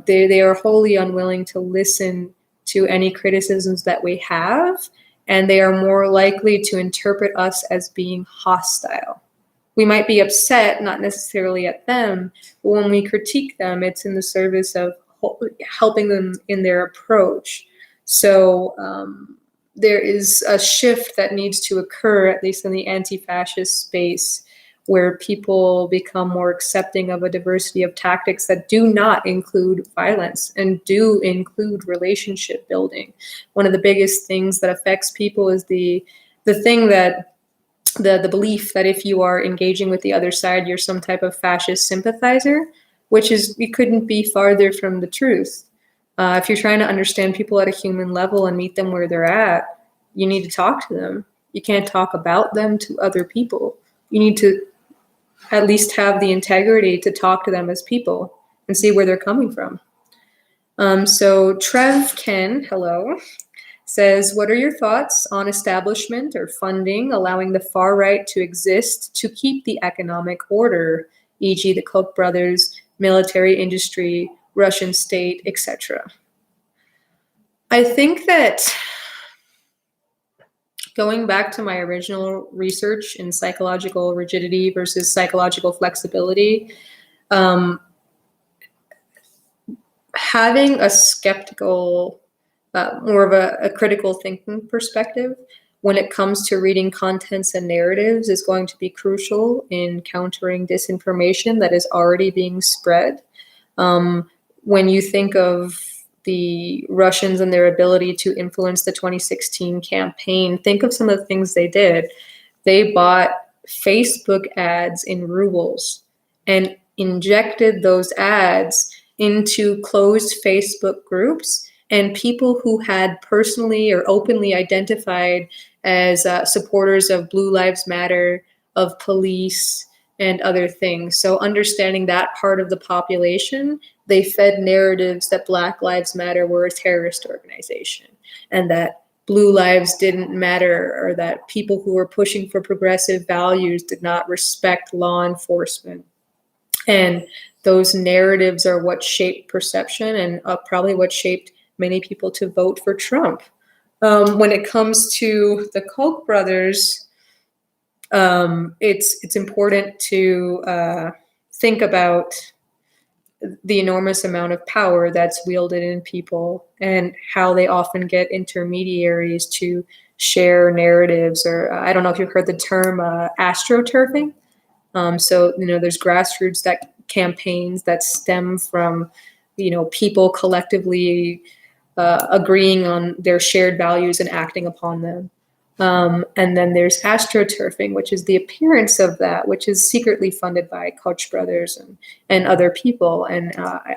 They are wholly unwilling to listen to any criticisms that we have, and they are more likely to interpret us as being hostile. We might be upset, not necessarily at them, but when we critique them, it's in the service of helping them in their approach. So there is a shift that needs to occur, at least in the anti-fascist space, where people become more accepting of a diversity of tactics that do not include violence and do include relationship building. One of the biggest things that affects people is the thing that the belief that if you are engaging with the other side, you're some type of fascist sympathizer, which is, you couldn't be farther from the truth. If you're trying to understand people at a human level and meet them where they're at, you need to talk to them. You can't talk about them to other people. You need to at least have the integrity to talk to them as people and see where they're coming from. So Trev Ken, hello, says, what are your thoughts on establishment or funding allowing the far right to exist to keep the economic order, e.g. the Koch brothers, military industry, Russian state, etc.? I think that going back to my original research in psychological rigidity versus psychological flexibility, having a skeptical, more of a critical thinking perspective when it comes to reading contents and narratives is going to be crucial in countering disinformation that is already being spread. When you think of the Russians and their ability to influence the 2016 campaign, think of some of the things they did. They bought Facebook ads in rubles and injected those ads into closed Facebook groups, and people who had personally or openly identified as supporters of Blue Lives Matter, of police, and other things. So understanding that part of the population, they fed narratives that Black Lives Matter were a terrorist organization and that Blue lives didn't matter, or that people who were pushing for progressive values did not respect law enforcement. And those narratives are what shaped perception and probably what shaped many people to vote for Trump. When it comes to the Koch brothers, it's important to think about the enormous amount of power that's wielded in people and how they often get intermediaries to share narratives. Or I don't know if you've heard the term astroturfing. So, there's grassroots campaigns that stem from, people collectively agreeing on their shared values and acting upon them. And then there's astroturfing, which is the appearance of that, which is secretly funded by Koch brothers and other people. And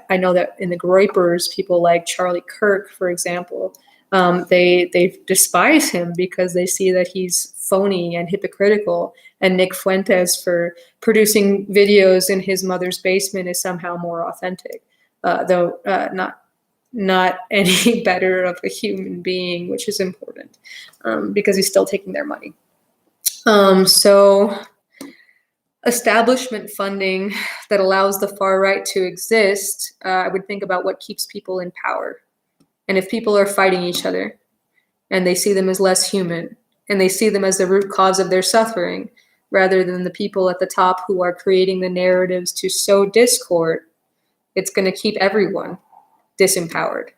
I know that in the groypers, people like Charlie Kirk, for example, they despise him because they see that he's phony and hypocritical. And Nick Fuentes, for producing videos in his mother's basement, is somehow more authentic, though not any better of a human being, which is important because he's still taking their money. So establishment funding that allows the far right to exist, I would think about what keeps people in power. And if people are fighting each other and they see them as less human and they see them as the root cause of their suffering, rather than the people at the top who are creating the narratives to sow discord, it's going to keep everyone disempowered.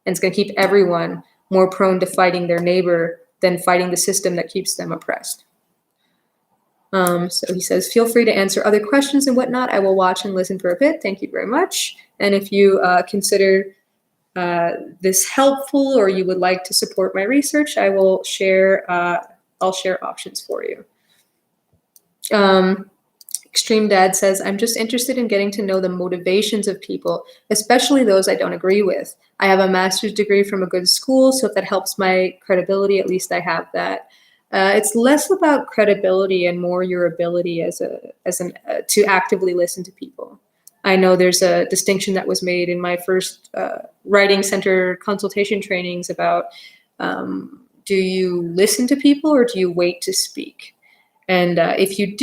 And it's going to keep everyone more prone to fighting their neighbor than fighting the system that keeps them oppressed. So he says, feel free to answer other questions and whatnot. I will watch and listen for a bit. Thank you very much. And if you consider this helpful, or you would like to support my research, I will share, I'll share options for you. Extreme Dad says, I'm just interested in getting to know the motivations of people, especially those I don't agree with. I have a master's degree from a good school, so if that helps my credibility, at least I have that. It's less about credibility and more your ability to actively listen to people. I know there's a distinction that was made in my first writing center consultation trainings about do you listen to people or do you wait to speak? And if you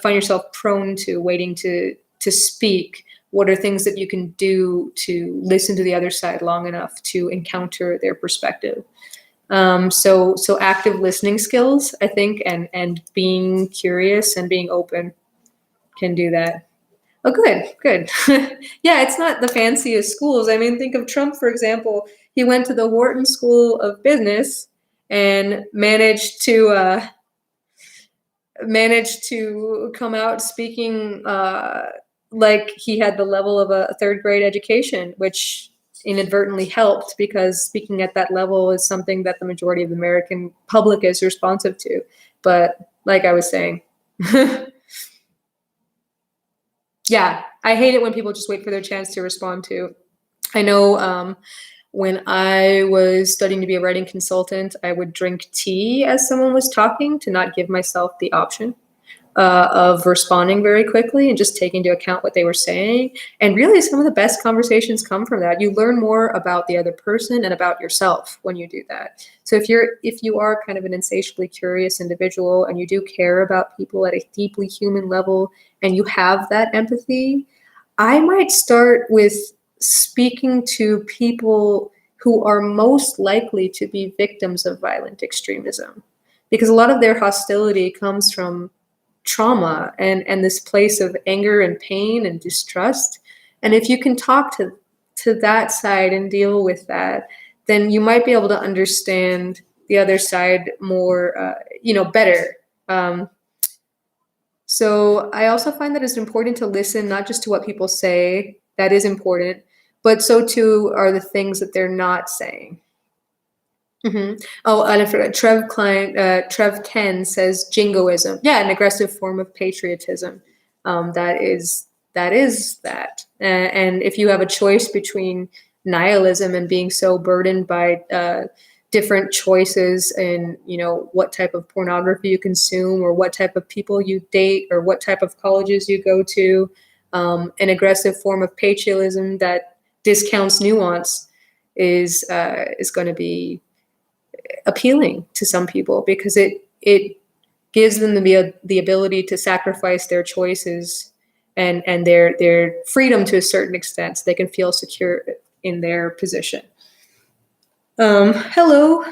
find yourself prone to waiting to speak, what are things that you can do to listen to the other side long enough to encounter their perspective? So active listening skills, I think, and being curious and being open can do that. Oh, good. Yeah, it's not the fanciest schools. I mean, think of Trump, for example. He went to the Wharton School of Business and managed to come out speaking like he had the level of a third grade education, which inadvertently helped because speaking at that level is something that the majority of the American public is responsive to. But like I was saying, yeah, I hate it when people just wait for their chance to respond to. I know when I was studying to be a writing consultant, I would drink tea as someone was talking to not give myself the option of responding very quickly and just taking into account what they were saying. And really, some of the best conversations come from that. You learn more about the other person and about yourself when you do that. So if you are kind of an insatiably curious individual and you do care about people at a deeply human level and you have that empathy, I might start with speaking to people who are most likely to be victims of violent extremism, because a lot of their hostility comes from trauma and this place of anger and pain and distrust. And if you can talk to that side and deal with that, then you might be able to understand the other side more, better. So I also find that it's important to listen not just to what people say, that is important, but so too are the things that they're not saying. Oh, and I forgot, Trev Ken says jingoism. Yeah, an aggressive form of patriotism. That is that. And if you have a choice between nihilism and being so burdened by different choices in, what type of pornography you consume, or what type of people you date, or what type of colleges you go to, an aggressive form of patriotism that discounts nuance is going to be appealing to some people, because it gives them the ability to sacrifice their choices and their freedom to a certain extent, so they can feel secure in their position. Hello,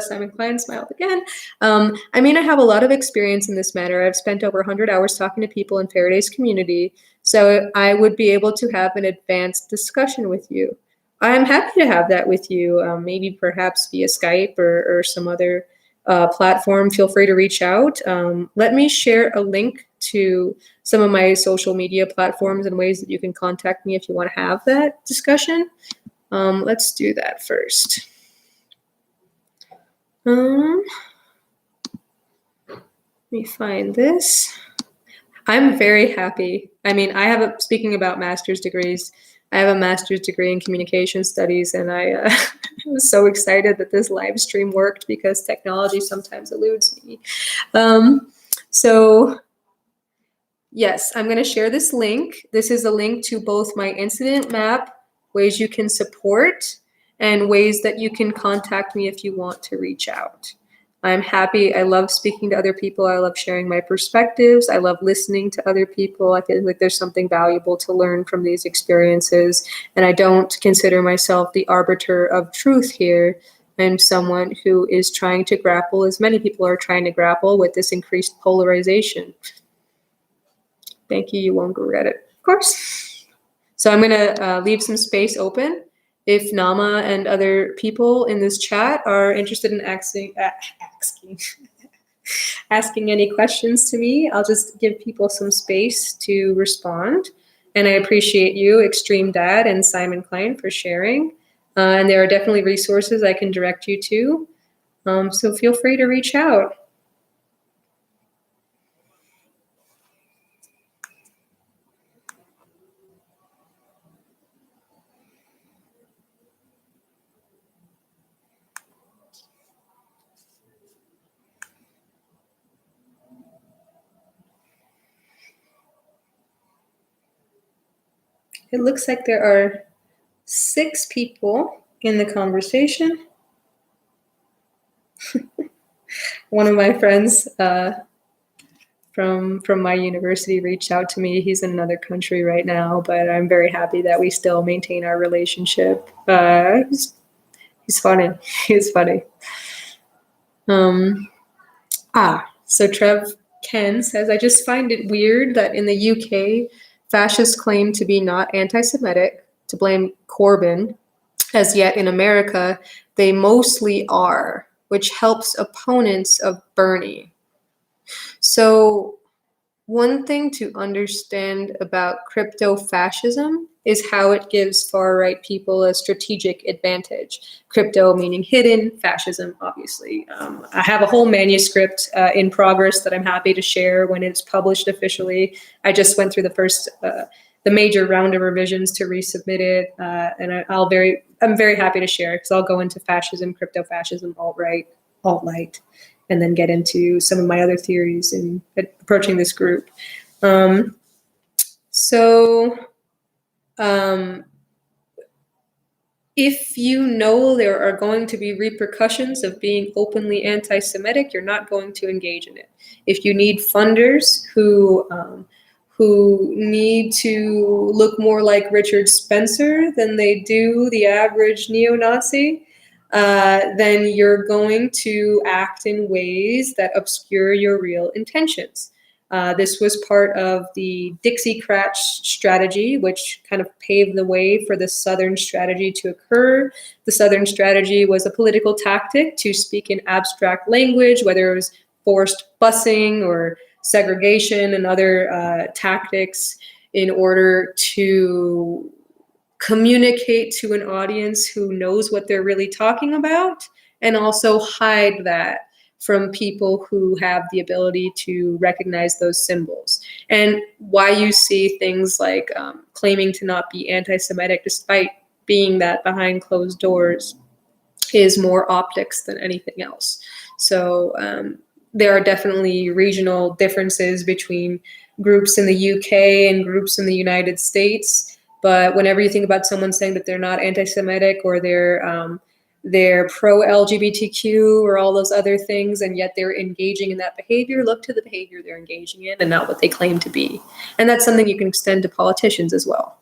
Simon Klein smiled again. I mean, I have a lot of experience in this matter. I've spent over 100 hours talking to people in Faraday's community, so I would be able to have an advanced discussion with you. I'm happy to have that with you, maybe perhaps via Skype or some other platform. Feel free to reach out. Let me share a link to some of my social media platforms and ways that you can contact me if you want to have that discussion. Let's do that first. Let me find this. I'm very happy. I mean, speaking about master's degrees, I have a master's degree in communication studies, and I was so excited that this live stream worked, because technology sometimes eludes me. So yes, I'm going to share this link. This is a link to both my incident map, ways you can support, and ways that you can contact me if you want to reach out. I'm happy. I love speaking to other people. I love sharing my perspectives. I love listening to other people. I feel like there's something valuable to learn from these experiences. And I don't consider myself the arbiter of truth here. I'm someone who is trying to grapple, as many people are trying to grapple, with this increased polarization. Thank you. You won't regret it, of course. So I'm going to leave some space open. If Nama and other people in this chat are interested in asking any questions to me, I'll just give people some space to respond. And I appreciate you, Extreme Dad and Simon Klein, for sharing. And there are definitely resources I can direct you to. So feel free to reach out. It looks like there are 6 people in the conversation. One of my friends from my university reached out to me. He's in another country right now, but I'm very happy that we still maintain our relationship. He's funny. He's funny. So Trev Ken says, I just find it weird that in the UK, fascists claim to be not anti-Semitic, to blame Corbyn, as yet in America, they mostly are, which helps opponents of Bernie. So one thing to understand about crypto-fascism is how it gives far-right people a strategic advantage. Crypto meaning hidden, fascism, obviously. I have a whole manuscript in progress that I'm happy to share when it's published officially. I just went through the major round of revisions to resubmit it, and I'm very happy to share, because I'll go into fascism, crypto-fascism, alt-right, alt-light, and then get into some of my other theories in approaching this group. If you know there are going to be repercussions of being openly anti-Semitic, you're not going to engage in it. If you need funders who need to look more like Richard Spencer than they do the average neo-Nazi, then you're going to act in ways that obscure your real intentions. This was part of the Dixiecrat strategy, which kind of paved the way for the Southern strategy to occur. The Southern strategy was a political tactic to speak in abstract language, whether it was forced busing or segregation and other tactics, in order to communicate to an audience who knows what they're really talking about, and also hide that from people who have the ability to recognize those symbols. And why you see things like claiming to not be anti-Semitic despite being that behind closed doors is more optics than anything else. So there are definitely regional differences between groups in the UK and groups in the United States. But whenever you think about someone saying that they're not anti-Semitic or they're pro-LGBTQ or all those other things, and yet they're engaging in that behavior, look to the behavior they're engaging in and not what they claim to be. And that's something you can extend to politicians as well.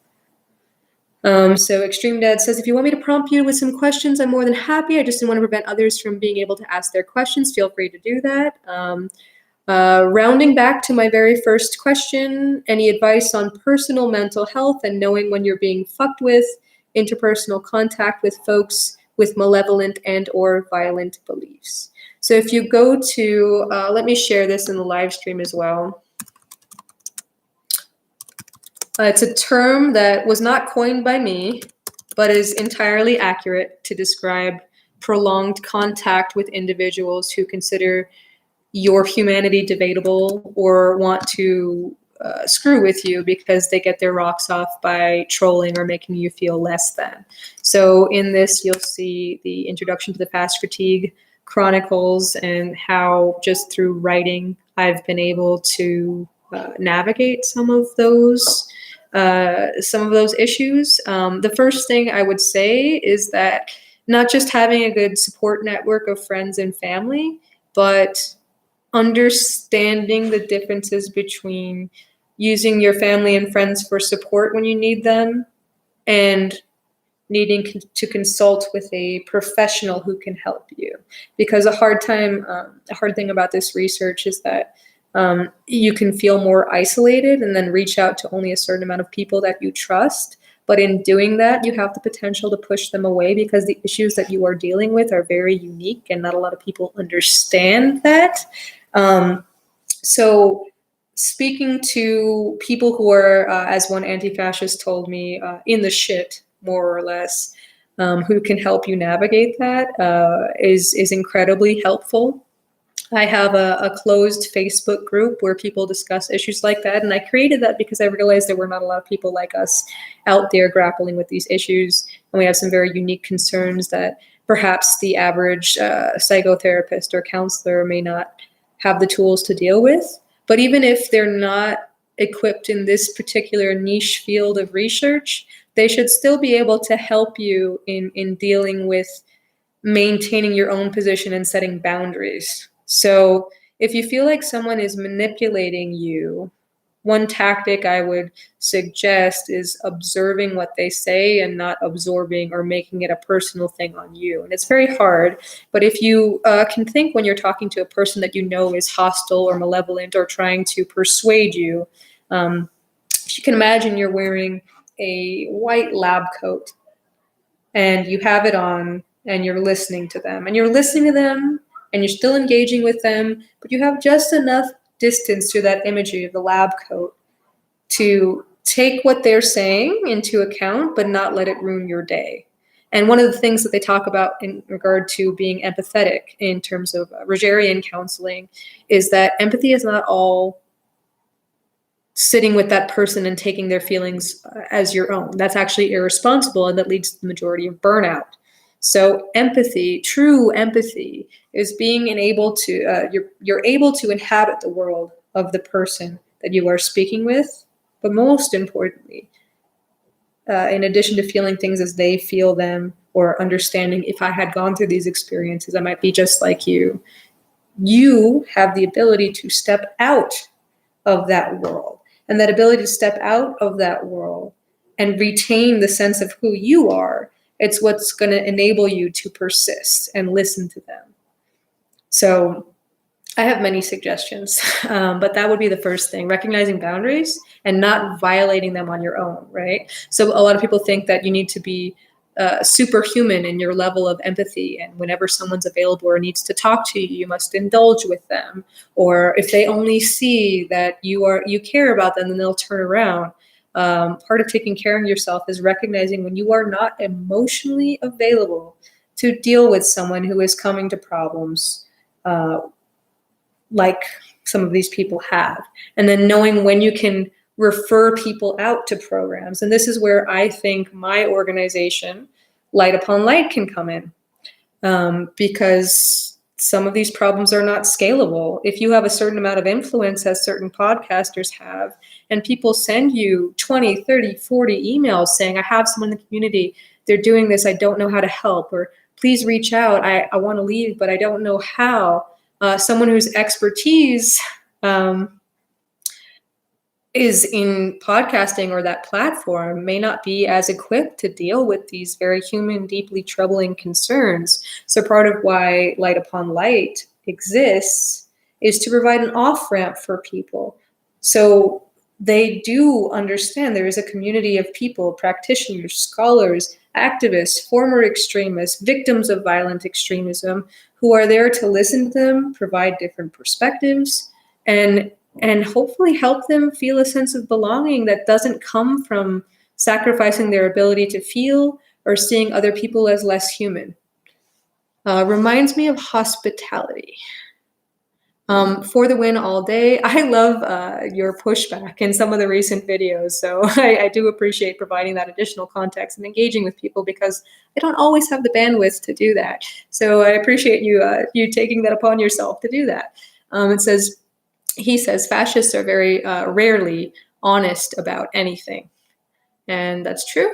So Extreme Dad says, if you want me to prompt you with some questions, I'm more than happy. I just didn't want to prevent others from being able to ask their questions. Feel free to do that. Rounding back to my very first question, any advice on personal mental health and knowing when you're being fucked with, interpersonal contact with folks with malevolent and or violent beliefs? So if you go to, let me share this in the live stream as well. It's a term that was not coined by me, but is entirely accurate to describe prolonged contact with individuals who consider your humanity debatable or want to screw with you because they get their rocks off by trolling or making you feel less than. So in this, you'll see the introduction to the Past Fatigue Chronicles and how just through writing, I've been able to navigate some of those issues. The first thing I would say is that not just having a good support network of friends and family, but understanding the differences between using your family and friends for support when you need them and needing to consult with a professional who can help you. Because a hard thing about this research is that you can feel more isolated and then reach out to only a certain amount of people that you trust. But in doing that, you have the potential to push them away because the issues that you are dealing with are very unique and not a lot of people understand that. So speaking to people who are, as one anti-fascist told me, in the shit, more or less, who can help you navigate that is incredibly helpful. I have a closed Facebook group where people discuss issues like that. And I created that because I realized there were not a lot of people like us out there grappling with these issues. And we have some very unique concerns that perhaps the average psychotherapist or counselor may not have the tools to deal with. But even if they're not equipped in this particular niche field of research, they should still be able to help you in dealing with maintaining your own position and setting boundaries. So if you feel like someone is manipulating you, one tactic I would suggest is observing what they say and not absorbing or making it a personal thing on you. And it's very hard, but if you can think when you're talking to a person that you know is hostile or malevolent or trying to persuade you, if you can imagine you're wearing a white lab coat and you have it on and you're listening to them and you're still engaging with them, but you have just enough distance to that imagery of the lab coat to take what they're saying into account, but not let it ruin your day. And one of the things that they talk about in regard to being empathetic in terms of Rogerian counseling is that empathy is not all sitting with that person and taking their feelings as your own. That's actually irresponsible, and that leads to the majority of burnout. So empathy, true empathy, is being able to, you're able to inhabit the world of the person that you are speaking with, but most importantly, in addition to feeling things as they feel them, or understanding if I had gone through these experiences, I might be just like you. You have the ability to step out of that world. And that ability to step out of that world and retain the sense of who you are, it's what's going to enable you to persist and listen to them. So I have many suggestions, but that would be the first thing, recognizing boundaries and not violating them on your own, right? So a lot of people think that you need to be superhuman in your level of empathy, and whenever someone's available or needs to talk to you, you must indulge with them. Or if they only see that you care about them, then they'll turn around. Part of taking care of yourself is recognizing when you are not emotionally available to deal with someone who is coming to problems like some of these people have. And then knowing when you can refer people out to programs. And this is where I think my organization, Light Upon Light, can come in. Because some of these problems are not scalable. If you have a certain amount of influence, as certain podcasters have, and people send you 20, 30, 40 emails saying, I have someone in the community, they're doing this, I don't know how to help, or please reach out, I want to leave, but I don't know how. Someone whose expertise is in podcasting or that platform may not be as equipped to deal with these very human, deeply troubling concerns. So part of why Light Upon Light exists is to provide an off-ramp for people. So they do understand there is a community of people, practitioners, scholars, activists, former extremists, victims of violent extremism, who are there to listen to them, provide different perspectives, and hopefully help them feel a sense of belonging that doesn't come from sacrificing their ability to feel or seeing other people as less human. Reminds me of hospitality. For the win all day. I love your pushback in some of the recent videos. So I do appreciate providing that additional context and engaging with people, because I don't always have the bandwidth to do that. So I appreciate you taking that upon yourself to do that. He says fascists are very rarely honest about anything. And that's true.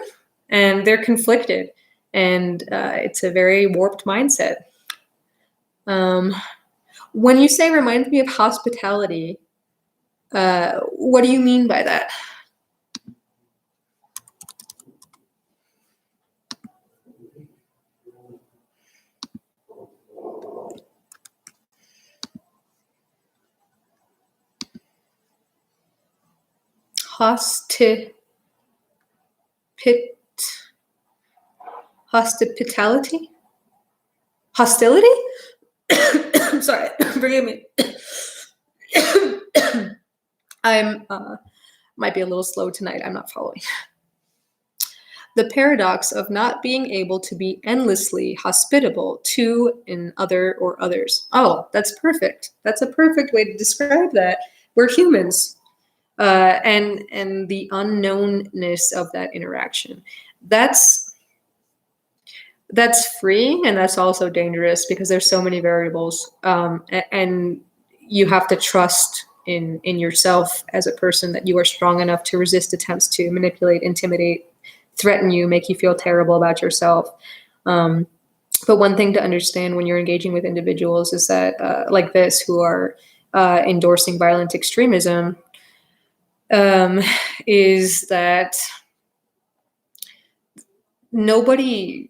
And they're conflicted. And it's a very warped mindset. When you say reminds me of hospitality, what do you mean by that? Hospitality? Hostility? I'm sorry, forgive me. I'm might be a little slow tonight. I'm not following. The paradox of not being able to be endlessly hospitable to an other or others. Oh, that's perfect. That's a perfect way to describe that. We're humans. And the unknownness of that interaction. That's free, and that's also dangerous because there's so many variables, and you have to trust in yourself as a person that you are strong enough to resist attempts to manipulate, intimidate, threaten you, make you feel terrible about yourself. But one thing to understand when you're engaging with individuals is that, like this, who are endorsing violent extremism, is that nobody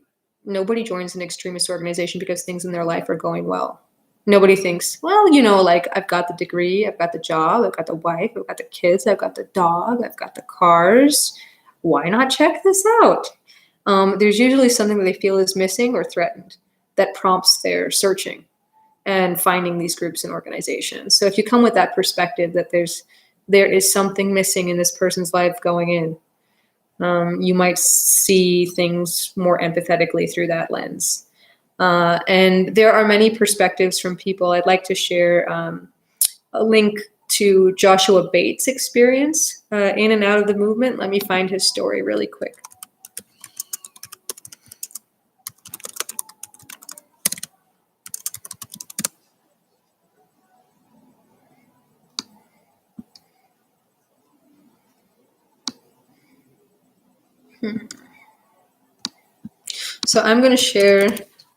joins an extremist organization because things in their life are going well. Nobody thinks, well, like, I've got the degree, I've got the job, I've got the wife, I've got the kids, I've got the dog, I've got the cars. Why not check this out? There's usually something that they feel is missing or threatened that prompts their searching and finding these groups and organizations. So if you come with that perspective that there is something missing in this person's life going in, you might see things more empathetically through that lens. And there are many perspectives from people. I'd like to share a link to Joshua Bates' experience in and out of the movement. Let me find his story really quick. So I'm going to share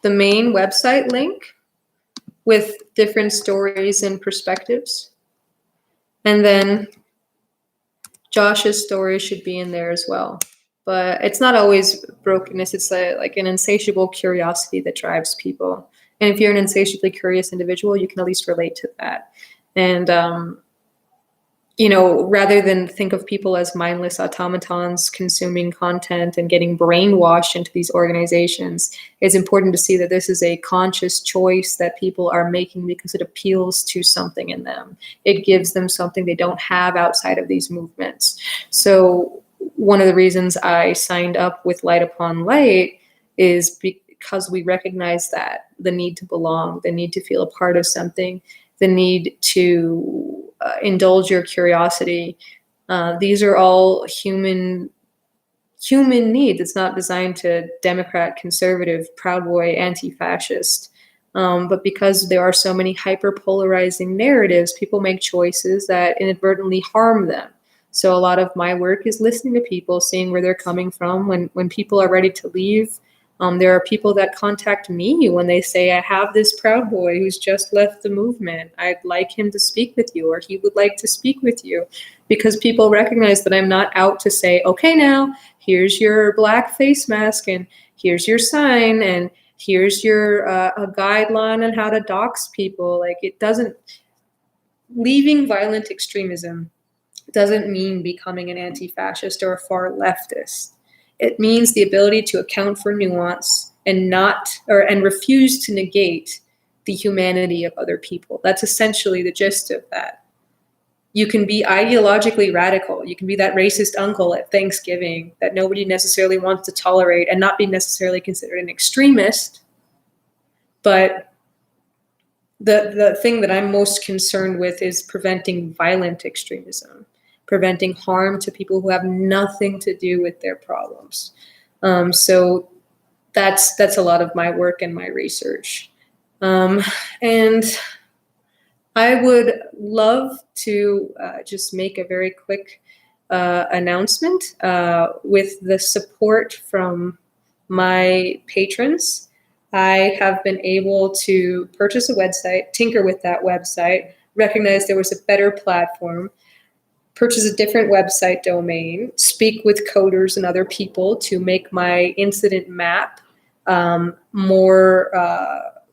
the main website link with different stories and perspectives. And then Josh's story should be in there as well. But it's not always brokenness. It's like an insatiable curiosity that drives people. And if you're an insatiably curious individual, you can at least relate to that. And rather than think of people as mindless automatons consuming content and getting brainwashed into these organizations, it's important to see that this is a conscious choice that people are making because it appeals to something in them. It gives them something they don't have outside of these movements. So one of the reasons I signed up with Light Upon Light is because we recognize that the need to belong, the need to feel a part of something, the need to indulge your curiosity. These are all human needs. It's not designed to Democrat, conservative, Proud Boy, anti-fascist. But because there are so many hyper-polarizing narratives, people make choices that inadvertently harm them. So a lot of my work is listening to people, seeing where they're coming from. When people are ready to leave, there are people that contact me when they say, I have this Proud Boy who's just left the movement. I'd like him to speak with you, or he would like to speak with you. Because people recognize that I'm not out to say, okay, now here's your black face mask, and here's your sign, and here's your a guideline on how to dox people. Like, it doesn't, leaving violent extremism doesn't mean becoming an anti-fascist or a far leftist. It means the ability to account for nuance and refuse to negate the humanity of other people. That's essentially the gist of that. You can be ideologically radical. You can be that racist uncle at Thanksgiving that nobody necessarily wants to tolerate and not be necessarily considered an extremist. But the thing that I'm most concerned with is preventing violent extremism, preventing harm to people who have nothing to do with their problems. So that's a lot of my work and my research. And I would love to just make a very quick announcement with the support from my patrons. I have been able to purchase a website, tinker with that website, recognize there was a better platform, purchase a different website domain, speak with coders and other people to make my incident map more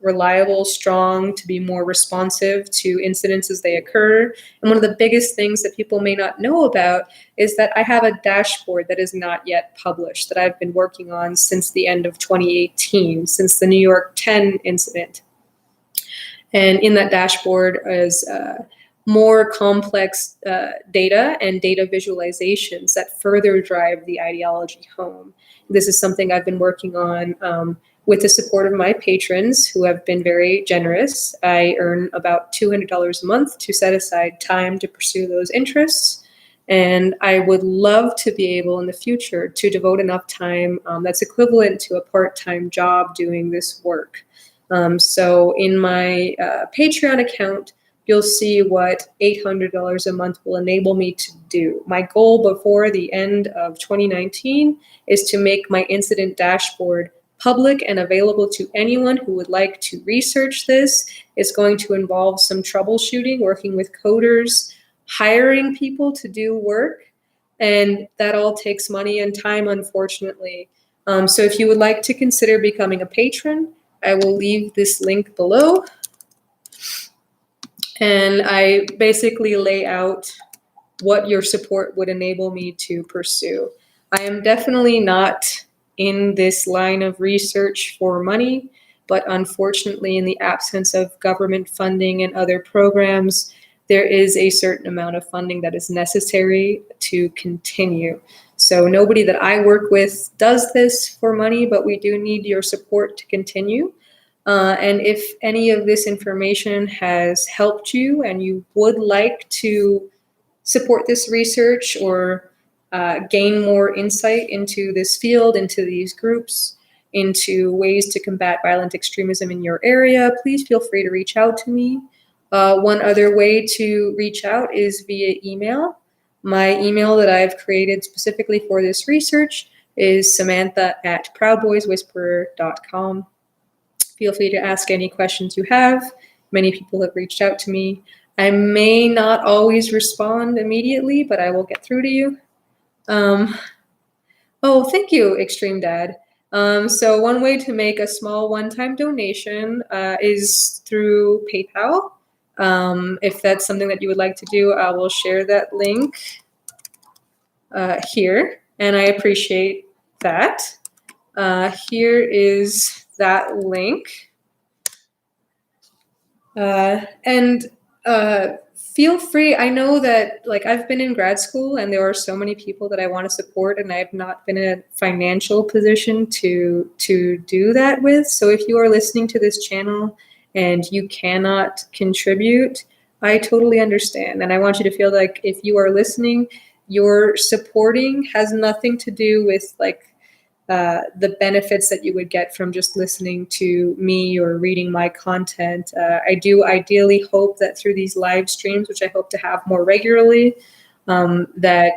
reliable, strong, to be more responsive to incidents as they occur. And one of the biggest things that people may not know about is that I have a dashboard that is not yet published that I've been working on since the end of 2018, since the New York 10 incident. And in that dashboard is more complex data and data visualizations that further drive the ideology home. This is something I've been working on with the support of my patrons who have been very generous. I earn about $200 a month to set aside time to pursue those interests. And I would love to be able in the future to devote enough time that's equivalent to a part-time job doing this work. So in my Patreon account, you'll see what $800 a month will enable me to do. My goal before the end of 2019 is to make my incident dashboard public and available to anyone who would like to research this. It's going to involve some troubleshooting, working with coders, hiring people to do work, and that all takes money and time, unfortunately. So if you would like to consider becoming a patron, I will leave this link below. And I basically lay out what your support would enable me to pursue. I am definitely not in this line of research for money, but unfortunately, in the absence of government funding and other programs, there is a certain amount of funding that is necessary to continue. So nobody that I work with does this for money, but we do need your support to continue. And if any of this information has helped you and you would like to support this research or gain more insight into this field, into these groups, into ways to combat violent extremism in your area, please feel free to reach out to me. One other way to reach out is via email. My email that I've created specifically for this research is samantha@proudboyswhisperer.com. Feel free to ask any questions you have. Many people have reached out to me. I may not always respond immediately, but I will get through to you. Oh, thank you, Extreme Dad. So one way to make a small one-time donation is through PayPal. If that's something that you would like to do, I will share that link here, and I appreciate that. Here is that link. And feel free. I know that like I've been in grad school and there are so many people that I want to support, and I have not been in a financial position to do that with. So if you are listening to this channel and you cannot contribute, I totally understand. And I want you to feel like if you are listening, your supporting has nothing to do with like the benefits that you would get from just listening to me or reading my content. I do ideally hope that through these live streams, which I hope to have more regularly, that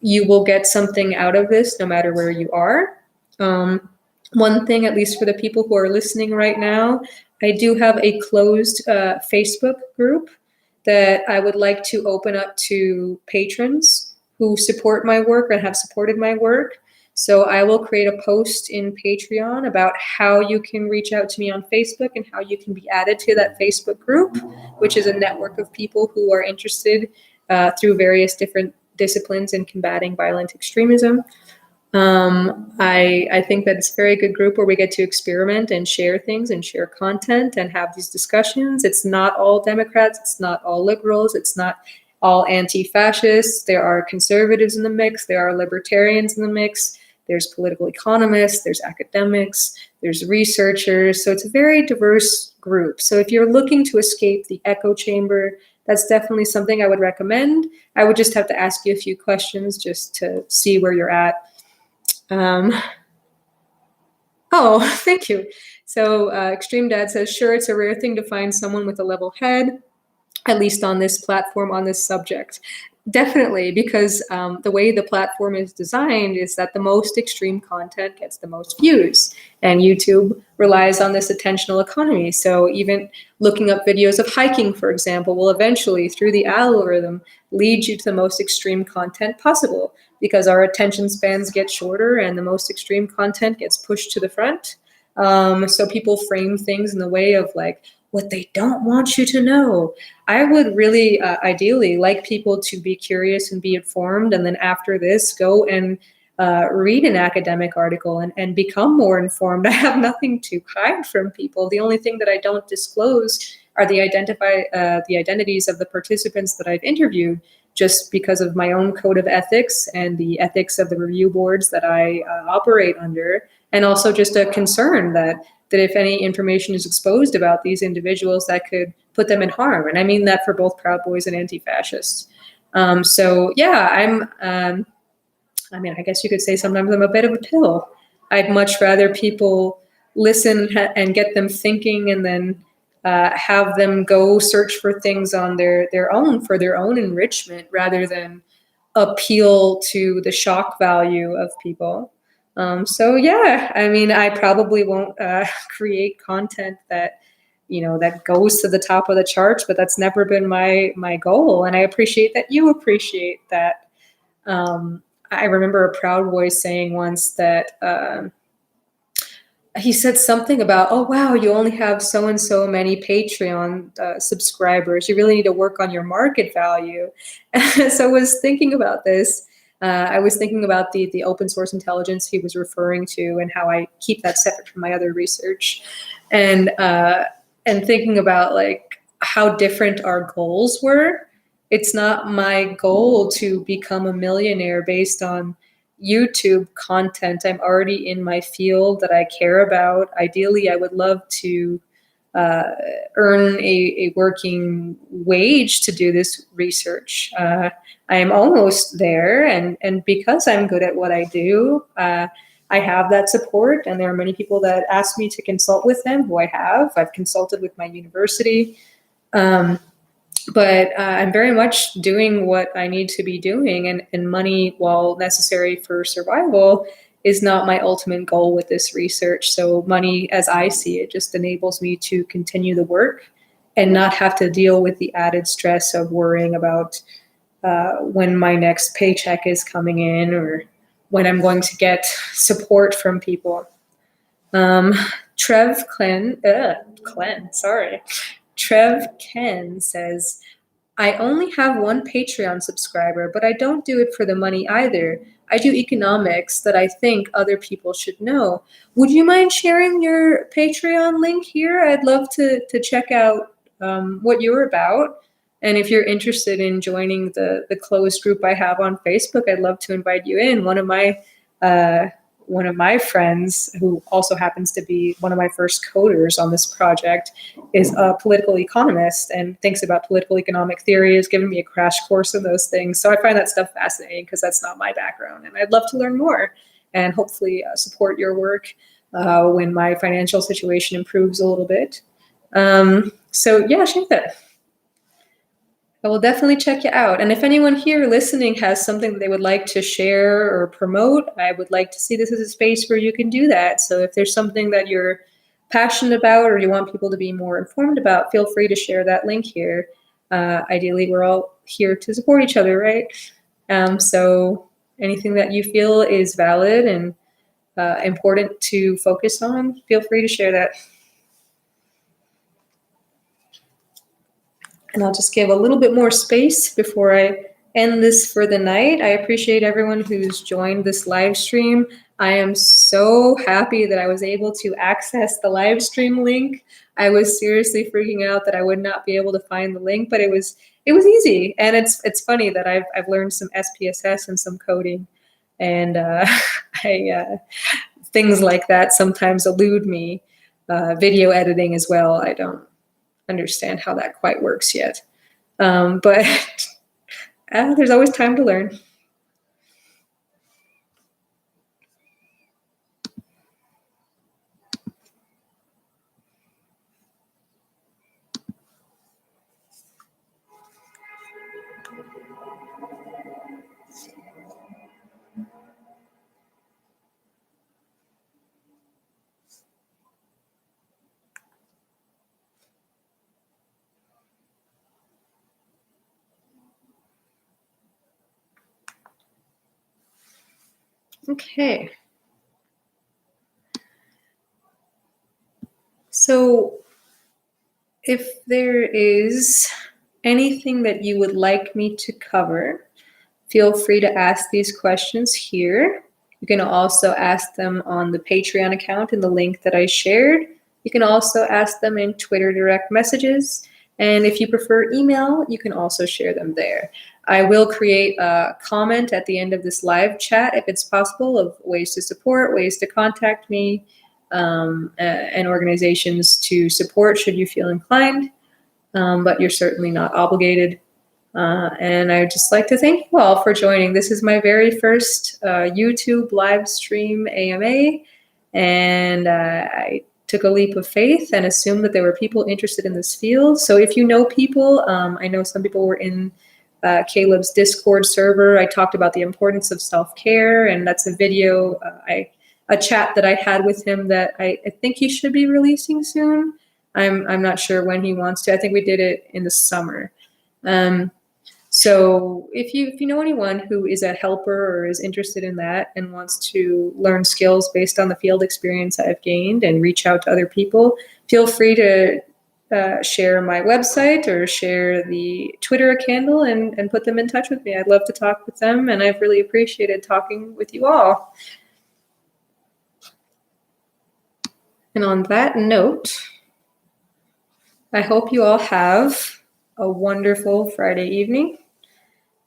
you will get something out of this no matter where you are. One thing, at least for the people who are listening right now, I do have a closed Facebook group that I would like to open up to patrons who support my work and have supported my work. So I will create a post in Patreon about how you can reach out to me on Facebook and how you can be added to that Facebook group, which is a network of people who are interested through various different disciplines in combating violent extremism. I think that it's a very good group where we get to experiment and share things and share content and have these discussions. It's not all Democrats, it's not all liberals, it's not all anti-fascists. There are conservatives in the mix, there are libertarians in the mix, there's political economists, there's academics, there's researchers. So it's a very diverse group. So if you're looking to escape the echo chamber, that's definitely something I would recommend. I would just have to ask you a few questions just to see where you're at. Oh, thank you. So Extreme Dad says, sure, it's a rare thing to find someone with a level head, at least on this platform, on this subject. Definitely, because the way the platform is designed is that the most extreme content gets the most views, and YouTube relies on this attentional economy. So even looking up videos of hiking, for example, will eventually, through the algorithm, lead you to the most extreme content possible, because our attention spans get shorter and the most extreme content gets pushed to the front. So people frame things in the way of like, what they don't want you to know. I would really ideally like people to be curious and be informed, and then after this go and read an academic article and become more informed. I have nothing to hide from people. The only thing that I don't disclose are the identities of the participants that I've interviewed, just because of my own code of ethics and the ethics of the review boards that I operate under, and also just a concern that if any information is exposed about these individuals, that could put them in harm. And I mean that for both Proud Boys and anti-fascists. So yeah, I mean, I guess you could say sometimes I'm a bit of a pill. I'd much rather people listen and get them thinking, and then have them go search for things on their own for their own enrichment, rather than appeal to the shock value of people. So yeah, I mean, I probably won't create content that, you know, that goes to the top of the charts, but that's never been my goal. And I appreciate that you appreciate that. I remember a Proud Boy saying once that he said something about, oh, wow, you only have so and so many Patreon subscribers. You really need to work on your market value. So I was thinking about this. I was thinking about the open source intelligence he was referring to, and how I keep that separate from my other research, and thinking about like how different our goals were. It's not my goal to become a millionaire based on YouTube content. I'm already in my field that I care about. Ideally, I would love to earn a working wage to do this research. I am almost there, and because I'm good at what I do, I have that support, and there are many people that ask me to consult with them, who I have. I've consulted with my university. But I'm very much doing what I need to be doing, and money, while necessary for survival, is not my ultimate goal with this research. So money, as I see it, just enables me to continue the work and not have to deal with the added stress of worrying about when my next paycheck is coming in, or when I'm going to get support from people. Trev Clen, Trev Ken says, I only have one Patreon subscriber, but I don't do it for the money either. I do economics that I think other people should know. Would you mind sharing your Patreon link here? I'd love to check out what you're about. And if you're interested in joining the closed group I have on Facebook, I'd love to invite you in. One of my friends, who also happens to be one of my first coders on this project, is a political economist and thinks about political economic theory, has given me a crash course in those things. So I find that stuff fascinating because that's not my background. And I'd love to learn more and hopefully support your work when my financial situation improves a little bit. So yeah, share that. I will definitely check you out. And if anyone here listening has something that they would like to share or promote, I would like to see this as a space where you can do that. So if there's something that you're passionate about or you want people to be more informed about, feel free to share that link here. Ideally, we're all here to support each other, right? So anything that you feel is valid and important to focus on, feel free to share that. And I'll just give a little bit more space before I end this for the night. I appreciate everyone who's joined this live stream. I am so happy that I was able to access the live stream link. I was seriously freaking out that I would not be able to find the link, but it was easy. And it's funny that I've learned some SPSS and some coding, and things like that sometimes elude me. Video editing as well. I don't understand how that quite works yet. But there's always time to learn. Okay. So if there is anything that you would like me to cover, feel free to ask these questions here. You can also ask them on the Patreon account in the link that I shared. You can also ask them in Twitter direct messages. And if you prefer email, you can also share them there. I will create a comment at the end of this live chat, if it's possible, of ways to support, ways to contact me, and organizations to support should you feel inclined. But you're certainly not obligated. And I would just like to thank you all for joining. This is my very first YouTube live stream AMA, and I took a leap of faith and assumed that there were people interested in this field. So if you know people, I know some people were in Caleb's Discord server. I talked about the importance of self-care, and that's a video, a chat that I had with him that I think he should be releasing soon. I'm not sure when he wants to. I think we did it in the summer. So if you know anyone who is a helper or is interested in that and wants to learn skills based on the field experience I've gained and reach out to other people, feel free to share my website or share the Twitter handle and put them in touch with me. I'd love to talk with them, and I've really appreciated talking with you all. And on that note, I hope you all have a wonderful Friday evening.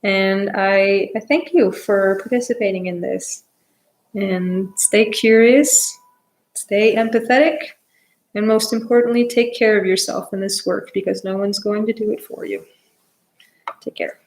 And I thank you for participating in this. And stay curious, stay empathetic, and most importantly, take care of yourself in this work, because no one's going to do it for you. Take care.